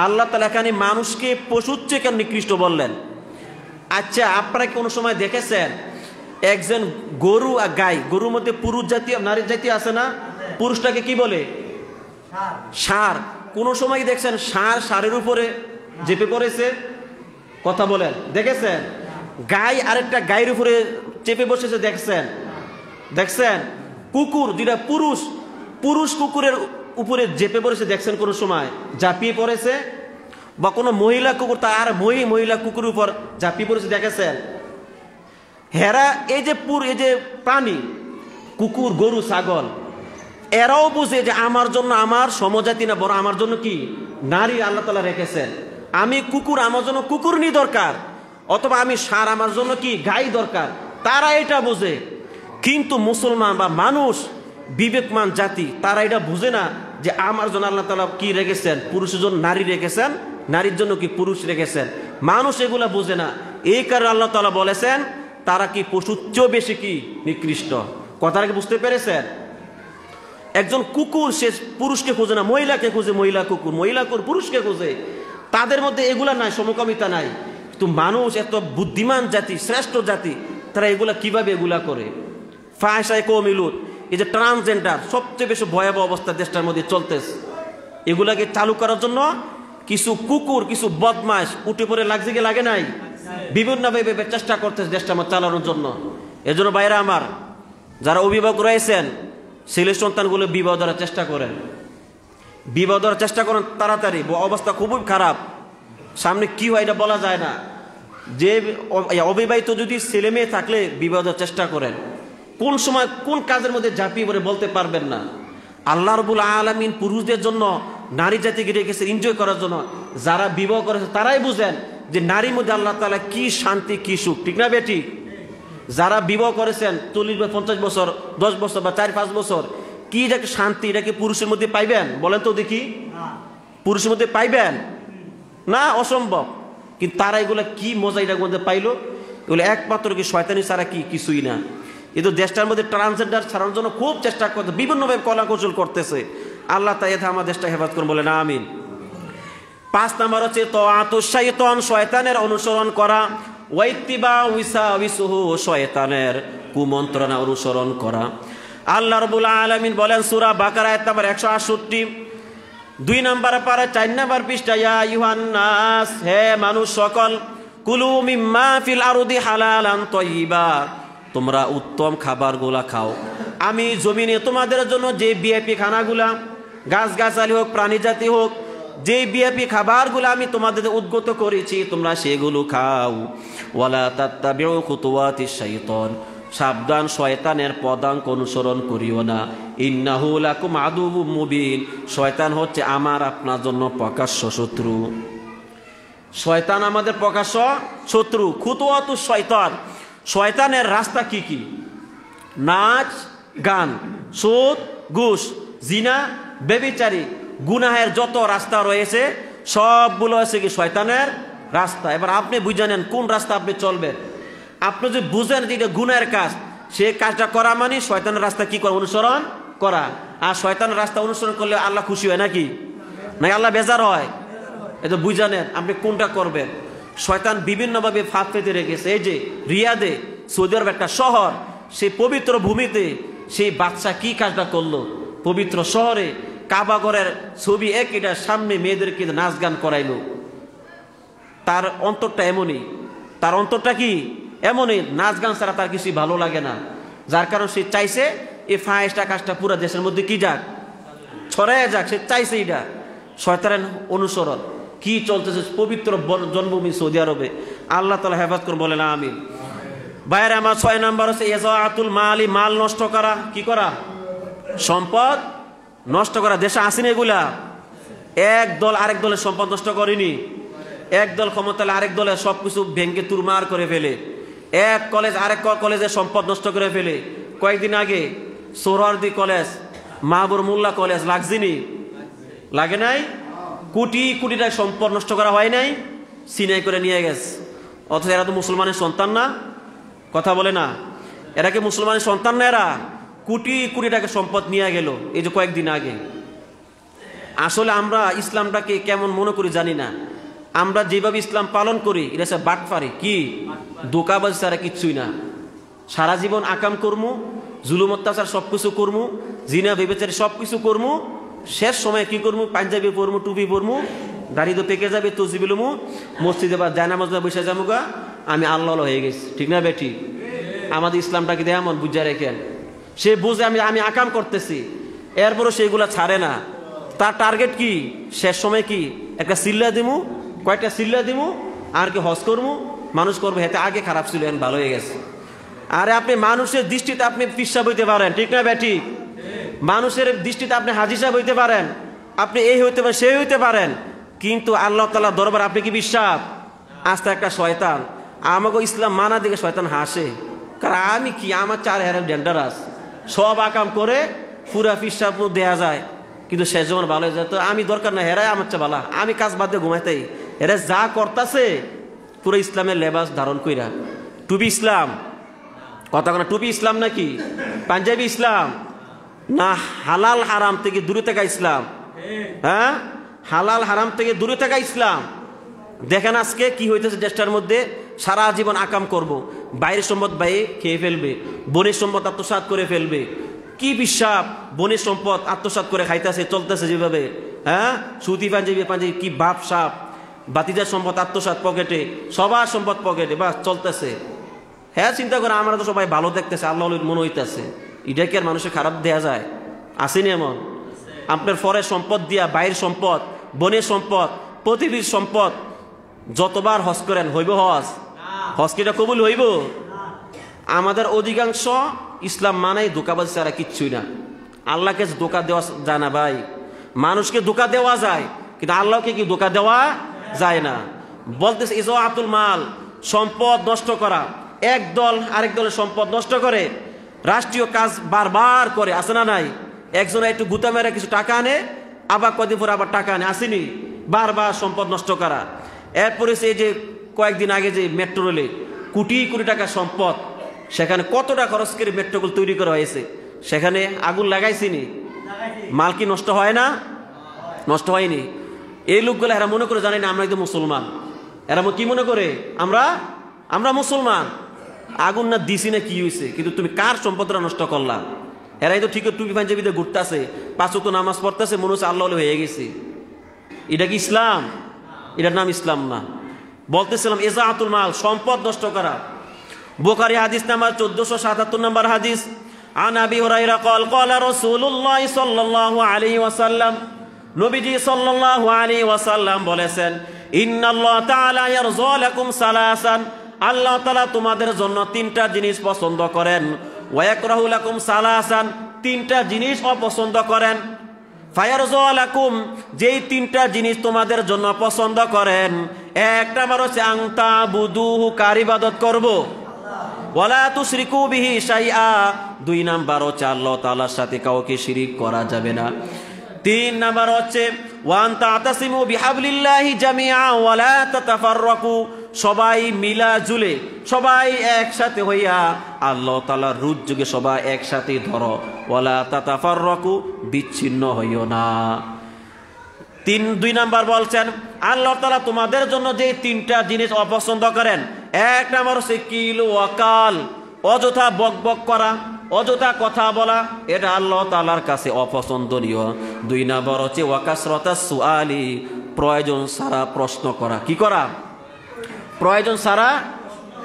আল্লাহ তাআলা এখানে মানুষকে পশুর চেয়ে কেন নিকৃষ্ট বললেন? আচ্ছা, আপনারা কোন সময় দেখেছেন একজন গরু আর গাই, গরুর মধ্যে পুরুষ জাতীয় নারী জাতীয় আছে না? পুরুষটাকে কি বলে? ষাঁড়। কোন সময় দেখছেন ষাঁড়ের উপরে চেপে পড়েছে? কথা বলেন, দেখেছেন? গাই আরেকটা গায়ের উপরে চেপে বসেছে, দেখছেন? দেখছেন? কুকুর, যেটা পুরুষ কুকুরের উপরে চেপে পড়েছে, দেখছেন? কোন সময় ঝাঁপিয়ে পড়েছে? বা কোনো মহিলা কুকুর তার মহিলা কুকুরের উপর ঝাঁপিয়ে পড়েছে, দেখেছেন? হেরা এই যে প্রাণী, কুকুর, গরু, ছাগল, এরাও বুঝে যে আমার জন্য আমার সমজাতি না, বড় আমার জন্য কি নারী আল্লাহ তাআলা রেখেছেন। আমি কুকুর, আমার জন্য কুকুরনি দরকার, অথবা আমি ষাঁড়, আমার জন্য কি গাই দরকার। তারা এটা বুঝে। কিন্তু মুসলমান বা মানুষ, বিবেকমান জাতি, তারা এটা বুঝে না যে আমার জন্য আল্লাহ তাআলা কি রেখেছেন, পুরুষের জন্য নারী রেখেছেন, নারীর জন্য কি পুরুষ রেখেছেন। মানুষ এগুলা বুঝে না। এই কারণে আল্লাহ তাআলা বলেছেন তারা কি পশুর চেয়েও বেশি কি নিকৃষ্ট। কথাটা কি বুঝতে পেরেছেন? একজন কুকুর সে পুরুষকে খোঁজে না, মহিলাকে খোঁজে, মহিলা কুকুর পুরুষকে খোঁজে। তাদের মধ্যে এগুলা নাই, সমকামিতা নাই। কিন্তু মানুষ এত বুদ্ধিমান জাতি, শ্রেষ্ঠ জাতি, তারা এগুলা কিভাবে এগুলা করে। ফাহিশায়ে কওমি লূত, এই যে ট্রান্সজেন্ডার, সবচেয়ে বেশি ভয়াবহ অবস্থা দেশটার মধ্যে চলতেছে। এগুলাকে চালু করার জন্য কিছু কুকুর, কিছু বদমাশ উঠে পড়ে লাগছে কি লাগে নাই, বিভিন্নভাবে চেষ্টা করতেছে দেশটা আমার চালানোর জন্য। এজন্য ভাইরা আমার, যারা অভিভাবক রয়েছেন, ছেলে সন্তানগুলো বিবাহ দেওয়ার চেষ্টা করেন, বিবাহ দেওয়ার চেষ্টা করেন তাড়াতাড়ি। অবস্থা খুবই খারাপ, সামনে কি হয় এটা বলা যায় না। যে অবিবাহিত যদি ছেলে মেয়ে থাকলে বিবাহ দেওয়ার চেষ্টা করেন। কোন সময় কোন কাজের মধ্যে ঝাঁপিয়ে পড়ে বলতে পারবেন না। আল্লাহ রাব্বুল আলামিন পুরুষদের জন্য নারী জাতিকে রেখেছে এনজয় করার জন্য। যারা বিবাহ করেছে তারাই বুঝেন যে নারীর মধ্যে আল্লাহ তাআলা কি শান্তি, কি সুখ, ঠিক না বেটি? যারা বিবাহ করেছেন 40 বা 50 বছর, 10 বছর বা 4-5 বছর, কি এটা শান্তি, এটা কি পুরুষের মধ্যে পাইবেন? বলেন তো দেখি, পুরুষের মধ্যে পাইবেন না? অসম্ভব। কিন্তু তারা এগুলো কি মজা এটার মধ্যে পাইলো? এগুলো একমাত্র কি শয়তানি ছাড়া কি কিছুই না। এই তো দেশটার মধ্যে ট্রান্সজেন্ডার ছাড়ানোর জন্য খুব চেষ্টা করতে, বিভিন্নভাবে কলা কৌশল করতেছে। আল্লাহ তাআলা এতে আমার দেশটা হেফাজত করুন, বলে না আমিন। 5 নাম্বার হচ্ছে তাআতুশ শাইতান, শয়তানের অনুসরণ করা। ওয়াইত্তিবা উইসাউইসুহু, শয়তানের কুমন্ত্রণা অনুসরণ করা। আল্লাহ রাব্বুল আলামিন বলেন সূরা বাকারা আয়াত নাম্বার 168, 2 নম্বর পারা 4 নম্বর পৃষ্ঠা, ইয়া আইয়ুহান নাস, হে মানুষ সকল, কুলু মিম্মা ফিল আরদি হালালান তাইয়্যিবা, তোমরা উত্তম খাবারগুলা খাও। আমি জমিনে তোমাদের জন্য যে বিএপি খানাগুলা, গাছগাছালি হোক প্রাণী জাতি হোক, যে বিএপি খাবারগুলো আমি তোমাদের উদ্গত করেছি তোমরা সেগুলো খাও। ওয়ালা তাত্তাবিউ খুতুওয়াতিশ শাইতান, সাবধান শয়তানের পদাঙ্ক অনুসরণ করিও না। ইন্নাহু লাকুম আদুউম মুবিন, শয়তান হচ্ছে আমার আপনার জন্য প্রকাশ্য শত্রু। শয়তান আমাদের প্রকাশ্য শত্রু। খুতুওয়াতুশ শয়তান, শয়তানের রাস্তা কি কি? নাচ গান, সুদ ঘুষ, জিনা ব্যভিচারী, গুনাহের যত রাস্তা রয়েছে সবগুলো আছে কি শয়তানের রাস্তা। এবার আপনি বুঝে নেন কোন রাস্তা আপনি চলবেন। আপনি যদি বুঝেন যে এটা গুনাহের কাজ, সে কাজটা করা মানে শয়তানের রাস্তা কি করা? অনুসরণ করা। আর শয়তানের রাস্তা অনুসরণ করলে আল্লাহ খুশি হয় নাকি? নাকি আল্লাহ বেজার হয়? এটা বুঝে নেন আপনি কোনটা করবেন। শয়তান বিভিন্নভাবে ফাঁদ পেতে রেখেছে। এই যে রিয়াদে, সৌদি আরব একটা শহর, সেই পবিত্র ভূমিতে সেই বাচ্চা কি কাজটা করলো? পবিত্র শহরে কাবাঘরের ছবি একইটার সামনে মেয়েদেরকে নাচ গান করাইলো। তার অন্তরটা এমনই, তার অন্তরটা কি এমনই, নাচ গান ছাড়া তার কিছুই ভালো লাগে না। যার কারণ সে চাইছে এই ফাহেসটা কাজটা পুরো দেশের মধ্যে কি যাক, ছড়ায় যাক, সে চাইছে এটা। শয়তানের অনুসরণ কি চলতেছে পবিত্র জন্মভূমি সৌদি আরবে। আল্লাহ তাআলা হেফাজত করুন, বলেন আমিন। বাইরে আমার 6 নাম্বার হচ্ছে ইযাআতুল মালি, মাল নষ্ট করা। কি করা? সম্পদ নষ্ট করা। দেশে আসেনি এগুলা? এক দল আরেক দলের সম্পদ নষ্ট করেনি। এক দল ক্ষমতালে আরেক দলের সবকিছু ভেঙ্গে তুরমার করে ফেলে। এক কলেজ আরেক কলেজের সম্পদ নষ্ট করে ফেলে। কয়েকদিন আগে সোহরাওয়ার্দী কলেজ, মাহবুব মোল্লা কলেজ লাগছিনি? লাগে নাই? কোটি কোটি টাকা সম্পদ নষ্ট করা হয় নাই? সিনাই করে নিয়ে গেছে। অথচ এরা তো মুসলমানের সন্তান না? কথা বলে না? এরা কি মুসলমানের সন্তান না? এরা কোটি কোটি টাকা সম্পদ নিয়ে গেল এই যে কয়েকদিন আগে। আসলে আমরা ইসলামটাকে কেমন মনে করি জানি না। আমরা যেভাবে ইসলাম পালন করি এটা সব বাটপারি, কি ধোঁকাবাজ ছাড়া কিচ্ছুই না। সারা জীবন আকাম করমু, জুলুম অত্যাচার সবকিছু করমু, জিনা ব্যভিচার সবকিছু করমু, শেষ সময় কি করমু? পাঞ্জাবি পরমু, টুপি পরমু, দাড়ি তো পেকে যাবে, তসবিহ লমু, মসজিদে বা জায়নামাজ বসে যামুগা, আমি আল্লাহ হয়ে গেছি। ঠিক না বেটি? আমাদের ইসলামটাকে এমন বুঝা রেখেন। সে বুঝে আমি আকাম করতেছি, এরপরও সেইগুলা ছাড়ে না। তার টার্গেট কি? শেষ সময় কি একটা সিল্লা দিমু, কয়েকটা সিল্লা দিমু, আর কি হজ করমু, মানুষ করবো, হেতে আগে খারাপ ছিল এখন ভালো হয়ে গেছে। আরে আপনি মানুষের দৃষ্টিতে আপনি পিসাব হইতে পারেন, ঠিক না বেটি? মানুষের দৃষ্টিতে আপনি হাজী সাহেব হইতে পারেন, আপনি এই হইতে পারেন, সেই হইতে পারেন, কিন্তু আল্লাহ তাআলা দরবার আপনি কি বিশ্বাস? আস্তে একটা শয়তান। আমাকে ইসলাম মানা দিকে শয়তান হাসে, কারণ আমি কি, আমার 4 হেরাম ডেন্ডারাস, সব আকাম করে পুরা পিসাব দেয়া যায়, কিন্তু শেষ যখন ভালো হয়ে যায় তো আমি দরকার না, হেরাই আমার চেয়ে ভালো, আমি কাজ বাদ দিয়ে ঘুমাইতেই। এরা যা করতেছে পুরো ইসলামের লেবাস ধারণ কইরা। টুপি ইসলাম, কথা না? টুপি ইসলাম নাকি? পাঞ্জাবি ইসলাম না? হালাল হারাম থেকে দূরে থাকা ইসলাম। হ্যাঁ, হালাল হারাম থেকে দূরে থাকা ইসলাম। দেখেন আজকে কি হইতেছে দেশটার মধ্যে। সারা জীবন আকাম করব, বাইরের সম্পদ বাইরে খেয়ে ফেলবে, বনের সম্পদ আত্মসাৎ করে ফেলবে। কি বিশ্বাস? বনের সম্পদ আত্মসাৎ করে খাইতেছে, চলতেছে যেভাবে। হ্যাঁ, সুতি পাঞ্জাবি পাঞ্জাবি কি বাপ সাপ, বাতিজার সম্পদ আত্মসাৎ পকেটে, সবার সম্পদ পকেটে, বাস চলতেছে। হ্যাঁ, চিন্তা করে আমরা তো সবাই ভালো দেখতেছে, আল্লাহ মনে হইতেছে। এটা কি আর মানুষের খারাপ দেয়া যায়? আসেনি এমন? আপনার ফরের সম্পদ দিয়া, বাইরের সম্পদ, বনের সম্পদ, পৃথিবীর সম্পদ, যতবার হজ করেন হইব হজ? হজ কি এটা কবুল হইব? আমাদের অধিকাংশ ইসলাম মানেই ধোকাবাজ ছাড়া কিচ্ছুই না। আল্লাহকে ধোকা দেওয়া যায় না ভাই। মানুষকে ধোকা দেওয়া যায়, কিন্তু আল্লাহকে কি ধোকা দেওয়া যায় না। বলতেছে ইযাআতুল মাল, সম্পদ নষ্ট করা। এক দল আরেক দলের সম্পদ নষ্ট করে, রাষ্ট্রীয় কাজ বারবার করে, আছে না নাই? একজন একটু গুতা মেরে কিছু টাকা আনে, আবার কদিন পরে আবার টাকা আনে, আসেনি? বারবার সম্পদ নষ্ট করা। এরপরে এই যে কয়েকদিন আগে যে মেট্রো রেলে কোটি কোটি টাকা সম্পদ, সেখানে কতটা খরচ করে মেট্রোগুলো তৈরি করা হয়েছে, সেখানে আগুন লাগাইছিনি? মাল কি নষ্ট হয় না? নষ্ট হয়নি। এই লোকগুলো এরা মনে করে জানে না আমরা একদম মুসলমান। এরা কি মনে করে? আমরা মুসলমান। আগুন না দিছি না কি হয়েছে, কিন্তু তুমি কার সম্পদটা নষ্ট করলা? এরাই তো ঠিক টুপি পাঞ্জাবিতে ঘুরতেছে, 5 ওয়াক্ত নামাজ পড়তেছে, মনে হচ্ছে আল্লাহ হয়ে গেছে। এটা কি ইসলাম? এটার নাম ইসলাম না। বলতেছিলাম ইজাআতুল মাল, সম্পদ নষ্ট করা। বুখারী হাদিস নাম্বার 1477 নম্বর হাদিস, আন আবি হুরায়রা قال قال رسول الله صلى الله عليه وسلم, নবীজি সাল্লাল্লাহু আলাইহি ওয়াসাল্লাম বলেছেন, ইন্নাল্লাহ তাআলা ইয়ারযা লাকুম সালাসান, আল্লাহ তাআলা তোমাদের জন্য তিনটা জিনিস পছন্দ করেন, ওয়া ইয়াকরাহু লাকুম সালাসান, তিনটা জিনিস অপছন্দ করেন। ফায়ারযা লাকুম, যেই তিনটা জিনিস তোমাদের জন্য পছন্দ করেন, এক নাম্বার হচ্ছে আনতা বুদুহু, কার ইবাদত করব, ওয়ালা তুশরিকু বিহি শাইআ, দুই নাম্বার হচ্ছে আল্লাহ তাআলার সাথে কাউকে শিরিক করা যাবে না। তিন নাম্বার হচ্ছে ওয়ান তাতাসিমু বিহাবলিল্লাহি জামিআ ওয়ালা তাতাফাররাকু, সবাই মিলা জুলে, সবাই একসাথে হইয়া আল্লাহ তাআলার রুজুকে সবাই একসাথে ধরো, ওয়ালা তাতাফাররাকু, বিচ্ছিন্ন হইও না। দুই নাম্বার বলছেন আল্লাহ তাআলা তোমাদের জন্য যে তিনটা জিনিস অপছন্দ করেন, এক নাম্বার হচ্ছে কিল ওয়াকাল, অযথা বকবক করা, অযথা কথা বলা, এটা আল্লাহ তাআলার কাছে অপছন্দনীয়। দুই নাম্বার হচ্ছে ওয়াকাসরাতাস সুআলি, প্রয়োজন সারা প্রশ্ন করা। কি করা? প্রয়োজন সারা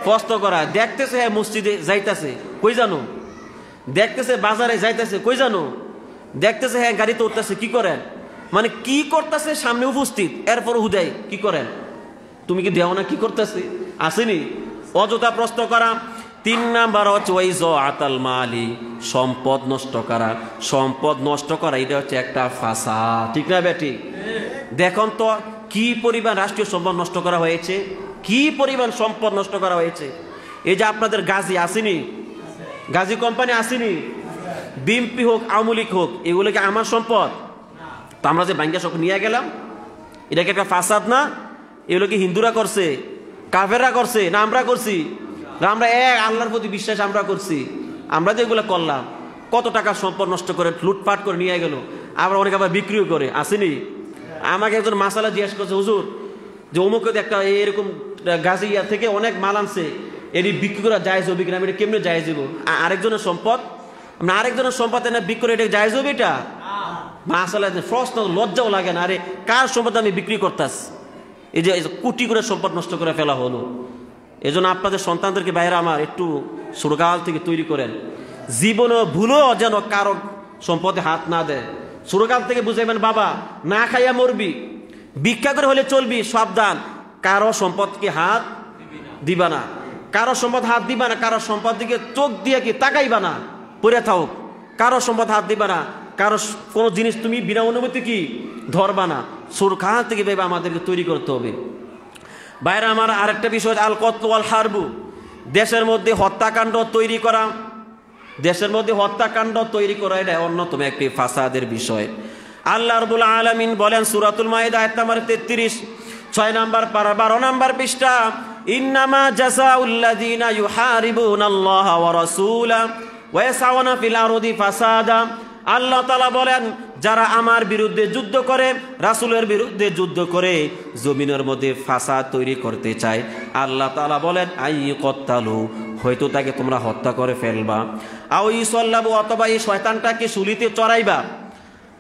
প্রশ্ন করা। দেখতেছে হ্যাঁ মসজিদে যাইতেছে, কই জানো? দেখতেছে বাজারে যাইতেছে, কই জানো? দেখতেছে হ্যাঁ গাড়িতে উঠতেছে, কি করেন? মানে কি করতেছে সামনে উপস্থিত, এরপর হুদাই কি করেন? তুমি কি দেও না কি করতেছে? আসেনি? অযথা প্রশ্ন করা। তিন নাম্বার হচ্ছে ওয়াইযাআতুল মালি, সম্পদ নষ্ট করা। সম্পদ নষ্ট করা এটা হচ্ছে একটা ফাসাদ, ঠিক না বেটি? দেখুন তো কি পরিমাণ রাষ্ট্রীয় সম্পদ নষ্ট করা হয়েছে, কি পরিমাণ সম্পদ নষ্ট করা হয়েছে। এই যে আপনাদের গাজী আসেনি, গাজী কোম্পানি আসেনি, বিএমপি হোক আওয়ামী লীগ হোক, এগুলো কি আমার সম্পদ? তো আমরা যে ব্যাংকে সব নিয়ে গেলাম, এটা কি একটা ফাসাদ না? এগুলো কি হিন্দুরা করছে, কাফেররা করছে, না আমরা করছি? আমরা এক আল্লাহর প্রতি বিশ্বাস আমরা করছি। আমরা যে এগুলো করলাম, কত টাকা সম্পদ নষ্ট করে লুটপাট করে নিয়ে গেল, আবার অনেক আবার বিক্রিও করে। আসেনি? আমাকে একজন মাসালা জিজ্ঞেস করছে, হুজুর যে অমুকে একটা এরকম গাজিয়া থেকে অনেক মাল আনছে, এটি বিক্রি করা জায়েজ হবে কিনা, এটা কেমনে জায়েজ হইব? আরেকজনের সম্পদ, আরেকজনের সম্পদ এনে বিক্রি করে এটা জায়েজ হবে? এটা মাসালা প্রশ্ন, লজ্জাও লাগে না। আরে কার সম্পদ আমি বিক্রি করতাস? এই যে কোটি করে সম্পদ নষ্ট করে ফেলা হলো। এই জন্য আপনাদের সন্তানদেরকে বাইরে আমার একটু ছোটকাল থেকে তৈরি করেন, জীবনে ভুলেও যেন কারো সম্পদে হাত না দেয়। ছোটকাল থেকে বুঝাইবেন, বাবা না খাইয়া মরবি, ভিক্ষা করে হলে চলবি, সাবধান, কারো সম্পদকে হাত দিবা না, কারো সম্পদ হাত দিবা না, কারো সম্পদ দিকে চোখ দিয়ে কি তাকাইবা না, পড়ে থাও, কারো সম্পদ হাত দিবা না, কারো কোনো জিনিস তুমি বিনা অনুমতি কি ধরবা না। ছোটকাল থেকে ভেবে আমাদেরকে তৈরি করতে হবে। বাইরে আমার আরেকটা বিষয় আল কতল ওয়াল হারবু, দেশের মধ্যে হত্যাকাণ্ড তৈরি করা। দেশের মধ্যে হত্যাকাণ্ড তৈরি করা এটা অন্যতম একটি ফাসাদের বিষয়। আল্লাহ রাব্বুল আলামিন বলেন সূরাতুল মাইদা আয়াত নাম্বার 33, 6 নাম্বার পারা 12 নাম্বার পৃষ্ঠা, ইন্নামা জাযাউল্লাযিনা ইউহারিবুনাল্লাহা ওয়া রাসূলাহু ওয়া ইয়াসআউনা ফিল আরদি ফাসাদা। আল্লাহ তাআলা বলেন, যারা আমার বিরুদ্ধে যুদ্ধ করে, রাসূলের বিরুদ্ধে যুদ্ধ করে, জমিনের মধ্যে ফাসাদ তৈরি করতে চায়, আল্লাহ তাআলা বলেন আইয়ুকতালু, হয়তো তাকে তোমরা হত্যা করে ফেলবা, আও ইসাল্লাবু, অথবা এই শয়তানটাকে শুলিতে চড়াইবা,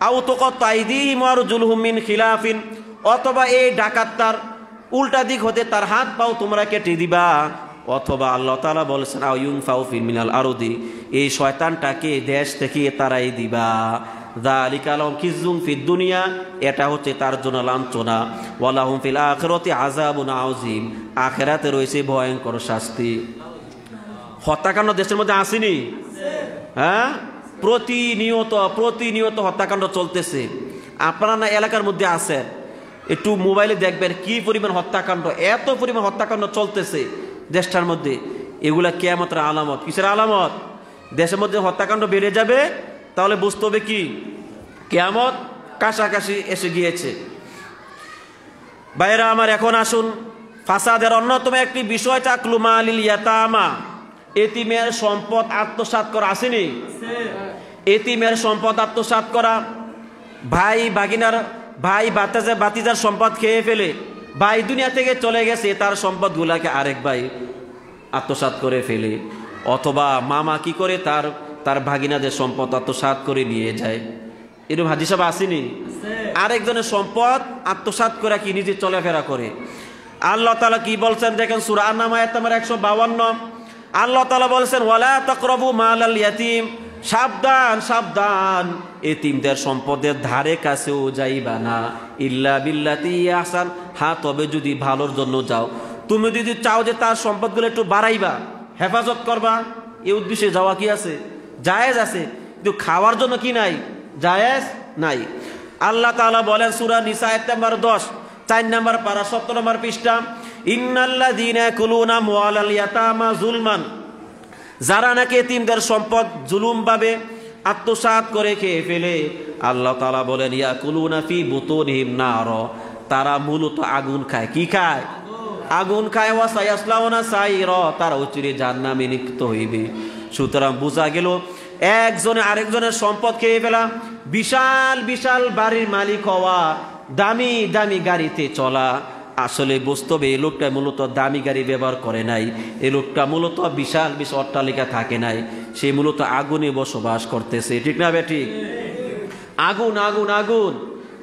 আও তুকাত্তা আইদিহিম ওয়া আরজুলুহুম মিন খিলাফিন, অথবা এই ডাকাতটার উল্টা দিক হতে তার হাত পাও তোমরা কেটে দিবা, অথবা আল্লাহ তাআলা বলেছেন আও ইউনফাউ ফি মিনাল আরদি, এই শয়তানটাকে দেশ থেকে তারাই দিবা। যালিকা লাহুম খিজুন ফিদ দুনিয়া, এটা হচ্ছে তার জন্য লাঞ্ছনা, ওয়া লাহুম ফিল আখিরাতি আযাবুন আযীম, আখিরাতে রয়েছে ভয়ঙ্কর শাস্তি। হত্যাকাণ্ড দেশের মধ্যে আসেনি? হ্যাঁ, প্রতিনিয়ত হত্যাকাণ্ড চলতেছে। আপনারা না এলাকার মধ্যে আছেন, একটু মোবাইলে দেখবেন কি পরিমাণ হত্যাকাণ্ড, এত পরিমাণ হত্যাকাণ্ড চলতেছে দেশটার মধ্যে। এগুলা কিয়ামতের আলামত। কিসের আলামত? দেশের মধ্যে হত্যাকাণ্ড বেড়ে যাবে, তাহলে বুঝতে হবে কি কিয়ামত কাছাকাছি এসে গিয়েছে। ভাইরা আমার, এখন আসুন ফাসাদের অন্যতম একটি বিষয় তাকলু মালিল ইয়াতামা, এতিমের সম্পদ আত্মসাৎ করা। আসেনি? এতিমের সম্পদ আত্মসাৎ করা। ভাই বাতিজার সম্পদ খেয়ে ফেলে, ভাই দুনিয়া থেকে চলে গেছে, তার সম্পদগুলাকে আরেক ভাই আত্মসাৎ করে ফেলে, অথবা মামা কি করে তার ভাগিনাদের সম্পদ আত্মসাৎ করে নিয়ে যায়। এরকম হাদিস আসেনি? আরেকজনের সম্পদ আত্মসাৎ করে কি নিজে চলাফেরা করে। আল্লাহ তাআলা কি বলছেন দেখেন, সূরা আন-নাম আয়াত নম্বর 152। আল্লাহ তাআলা বলছেন, ওয়ালা তাকরাবু মালাল ইয়াতীম, সাবধান সাবধান, এতিমদের সম্পদের ধারে কাছেও যাইবা না, ইল্লা বিল্লাতি আহসান, হ্যাঁ তবে যদি ভালোর জন্য যাও। তুমি যদি চাও যে তার সম্পদগুলো একটু বাড়াইবা, হেফাজত করবা, এই উদ্দেশ্যে যাওয়া কি আছে? জায়েজ আছে, কিন্তু খাওয়ার জন্য কি নাই? জায়েজ নাই। আল্লাহ তাআলা বলেন সূরা নিসা আয়াত নম্বর 10, 4 নম্বর পারা 17 নম্বর পৃষ্ঠা, ইন্নাল্লাযীনা ইয়াকুলুনা আমওয়ালাল ইয়াতামা যুলমান, যারা নাকি এতিমদের সম্পদ জুলুম ভাবে আত্মসাৎ করে খেয়ে ফেলে, আল্লাহ তাআলা বলেন ইয়াকুলুনা ফি বুতুনিহিম নার, তারা মূলত আগুন খায়। কি খায়? আগুন খায়। ওয়া সায়াসলাউনা সাইরা, তারা চিরে জাহান্নামে নিক্ষিপ্ত হইবে। সুতরাং বোঝা গেল একজনে আরেকজনের সম্পদ খেয়ে ফেলা, বিশাল বিশাল বাড়ির মালিক হওয়া, দামি দামি গাড়িতে চলা, আসলে বাস্তবে এই লোকটা মূলত দামি গাড়ি ব্যবহার করে নাই, এই লোকটা মূলত বিশাল বিশাল অট্টালিকা থাকে নাই, সে মূলত আগুনে বসবাস করতেছে। ঠিক না বেঠিক? আগুন আগুন আগুন।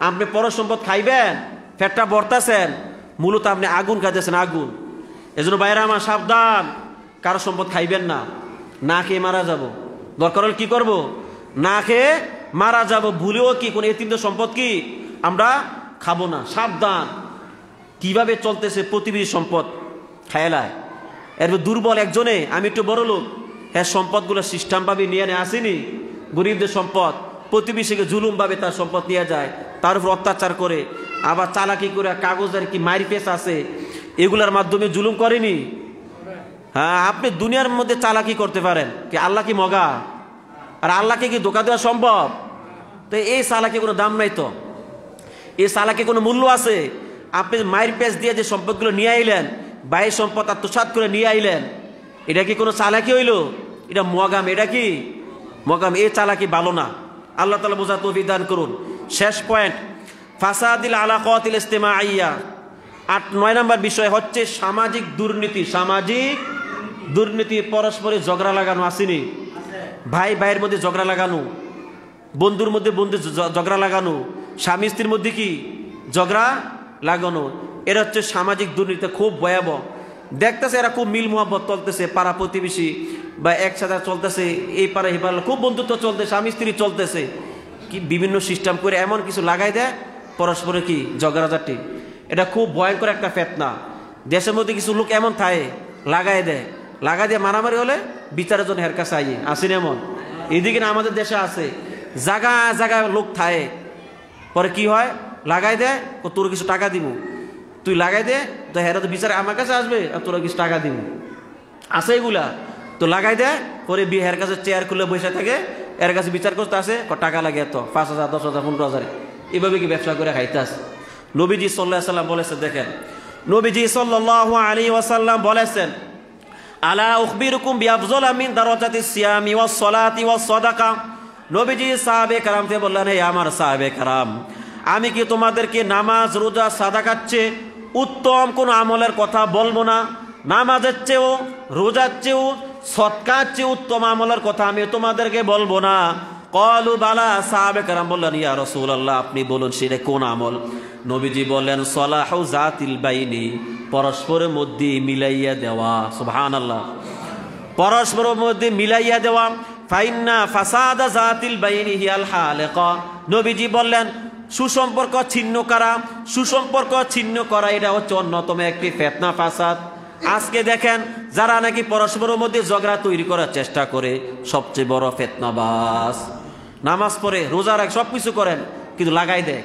আপনি পর সম্পদ খাইবেন, পেটটা ভরতেছেন, মূলত আপনি আগুন খাইতেছেন, আগুন। এজন্য বাইরে আমার সাবধান, কারো সম্পদ খাইবেন না, না খেয়ে মারা যাব। দরকার হলে কি করব? না খেয়ে মারা যাব। ভুলেও কি কোন এতিমদের সম্পদ কি আমরা খাবো না। সাবধান। কিভাবে চলতেছে প্রতিবেশী সম্পদ খেলায়। এর দুর্বল একজনে, আমি একটু বড় লোক, হ্যাঁ সম্পদগুলো সিস্টেমভাবে নিয়ে আসেনি, গরিবদের সম্পদ প্রতিবেশীকে জুলুম ভাবে তার সম্পদ নিয়ে যায়, তার উপর অত্যাচার করে, আবার চালাকি করে কাগজের কি মারি পেস আছে, এগুলার মাধ্যমে জুলুম করেনি। হ্যাঁ, আপনি দুনিয়ার মধ্যে চালাকি করতে পারেন, কি আল্লাহ কি মগা? আর আল্লাহকে কি ধোঁকা দেওয়া সম্ভব? তো এই চালাকি কোনো দাম নাই, তো এই চালাকি কোনো মূল্য আছে? আপনি মায়ের পেস দিয়ে যে সম্পদগুলো নিয়ে আইলেন, বাইরের সম্পদ আত্মসাৎ করে নিয়ে আইলেন, এটা কি কোনো চালাকি হইল? এটা মগাম। এটা কি মগাম? এই চালাকি ভালো না। আল্লাহ তাআলা বোঝার তৌফিক দান করুন। শেষ পয়েন্ট, ফাসাদিল আলাকাতিল ইজতিমাইয়া, 8-9 নম্বর বিষয় হচ্ছে সামাজিক দুর্নীতি। সামাজিক দুর্নীতি, পরস্পরে ঝগড়া লাগানো আসেনি, ভাই ভাইয়ের মধ্যে ঝগড়া লাগানো, বন্ধুর মধ্যে বন্ধু ঝগড়া লাগানো, স্বামী স্ত্রীর মধ্যে কি ঝগড়া লাগানো, এরা হচ্ছে সামাজিক দুর্নীতি। খুব ভয়াবহ। দেখতেছে এরা খুব মিল মোহাব্বত চলতেছে, পাড়া প্রতিবেশী বা একসাথে চলতেছে, এই পাড়া এই পাড়া খুব বন্ধুত্ব চলতেছে, স্বামী স্ত্রী চলতেছে, কি বিভিন্ন সিস্টেম করে এমন কিছু লাগাই দেয়, পরস্পরে কি ঝগড়াঝাটি। এটা খুব ভয়ঙ্কর একটা ফিতনা। দেশের মধ্যে কিছু লোক এমন থাকে, লাগাই দেয়, লাগাই দিয়ে মারামারি হলে বিচারের জন্য হের কাছে আইয়ে আসেন এমন। এদিকে না আমাদের দেশে আছে, জায়গা জায়গায় লোক থাকে, পরে কি হয়, লাগাই দেয়, তোর কিছু টাকা দিব, তুই লাগাই দে, তো হেরা তো বিচারে আমার কাছে আসবে, আর তোরা কিছু টাকা দিব, আছে এগুলা। তো লাগাই দেয়, পরে হের কাছে চেয়ার খুলে বসে থাকে, এর কাছে বিচার করতে আসে, টাকা লাগে এত, 5,000 10,000 15,000, এভাবে কি ব্যবসা করে খাইতে আসে। নবীজি সাল্লাল্লাহু আলাইহি ওয়াসাল্লাম বলেছেন, দেখেন নবীজি সাল্লাল্লাহু আলাইহি ওয়াসাল্লাম বলেছেন, আলা উখবিরুকুম বিআফযালা মিন দারাজাতিস সিয়ামি ওয়াস সালাতি ওয়াস সাদাকা। নবীজি সাহাবে কেরামকে বললেন, হে আমার সাহাবে কেরাম, আমি কি তোমাদেরকে নামাজ, রোজা, সাদাকার চেয়ে উত্তম কোন আমলের কথা বলবো না? নামাজের চেয়েও, রোজার চেয়েও, সদকার চেয়ে উত্তম আমলের কথা আমি তোমাদেরকে বলবো না? ক্বালু বালা, সাহাবে কেরাম বললেন, ইয়া রাসূলুল্লাহ, আপনি বলুন সেটা কোন আমল? নবীজি বললেন, সলাহু জাতিল বাইনি, পরস্পরের মধ্যে মিলাইয়া দেওয়া। সুবহানাল্লাহ। পরস্পরের মধ্যে মিলাইয়া দেওয়া। ফাইন্না ফাসাদা জাতিল বাইনি হিয়াল হালিকা। নবীজি বললেন, সুসম্পর্ক ছিন্ন করা, সুসম্পর্ক ছিন্ন করা এটা হচ্ছে অন্যতম একটি ফিতনা, ফাসাদ। আজকে দেখেন যারা নাকি পরস্পরের মধ্যে ঝগড়া তৈরি করার চেষ্টা করে, সবচেয়ে বড় ফিতনাবাজ। নামাজ পড়ে, রোজা রাখে, সবকিছু করেন, কিন্তু লাগাই দেয়,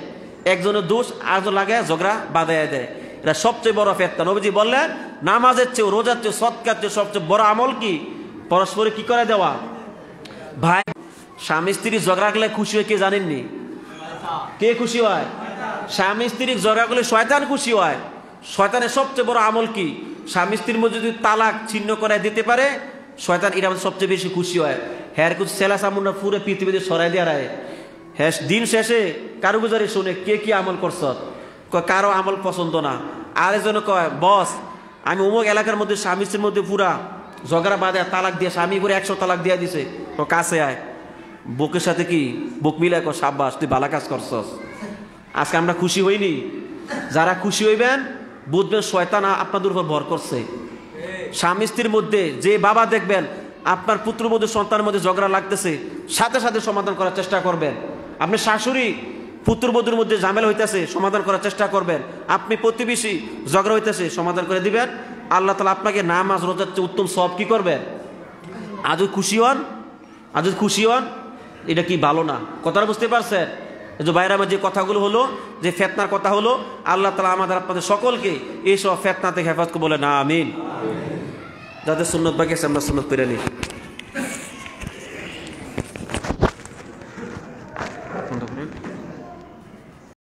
একজনের দোষ আরেকজন লাগায় ঝগড়া বাঁধাইয়া দেয়, এটা সবচেয়ে বড় ফিতনা। নবীজি বললেন, নামাজের চেয়ে, রোজার চেয়ে, সদকার চেয়ে সবচেয়ে বড় আমল কি? পরস্পরে কি করে দেওয়া। ভাই স্বামী স্ত্রী ঝগড়া করলে খুশি হয় কে জানেননি? কে খুশি হয়? স্বামী স্ত্রী ঝগড়া করলে শয়তান খুশি হয়। শয়তানের সবচেয়ে বড় আমল কি? স্বামী স্ত্রীর মধ্যে যদি তালাক ছিন্ন করে দিতে পারে, শয়তান এটা সবচেয়ে বেশি খুশি হয়। হ্যাঁ কিছু সেলা সামুন্না পুরো পৃথিবীতে সরাই দেওয়া রায়। হ্যাঁ দিন শেষে কারুগুজারি শুনে কে কি আমল করছ, কারো আমল পছন্দ না। আরেকজন কয়, বস আমি অমুক এলাকার মধ্যে স্বামী স্ত্রীর মধ্যে পুরা ঝগড়া বাঁধে, তালাক দিয়ে, স্বামী করে 100 তালাক দিয়ে দিছে, তো কাছে আয়, বুকের সাথে কি বুক মিলে কর, সাব্বাস তুই ভালো কাজ করছস। আজকে আমরা খুশি হইনি। যারা খুশি হইবেন বুঝবেন শয়তান আপনাদের উপর ভর করছে। স্বামী স্ত্রীর মধ্যে যে বাবা দেখবেন আপনার পুত্রবধূ সন্তানের মধ্যে ঝগড়া লাগতেছে, সাথে সাথে সমাধান করার চেষ্টা করবেন। আপনি শাশুড়ি পুত্রবধূর মধ্যে ঝামেলা হইতেছে, সমাধান করার চেষ্টা করবেন। আপনি প্রতিবেশী ঝগড়া হইতেছে, সমাধান করে দিবেন। আল্লাহ তাআলা আপনাকে নামাজ রোজার চেয়ে উত্তম সওয়াব কি করবেন? আজও খুশি হন, আজও খুশি হন। এটা কি ভালো না? কথাটা বুঝতে পারছেন? যে বাইরে আমার যে কথাগুলো হলো, যে ফিতনার কথা হলো, আল্লাহ তাআলা আমাদের আপনাদের সকলকে এইসব ফিতনা থেকে হেফাজত করে বলে না আমিন। যাদের সুন্নত বাকি আছে আমরা সুন্নত পেরে নিই।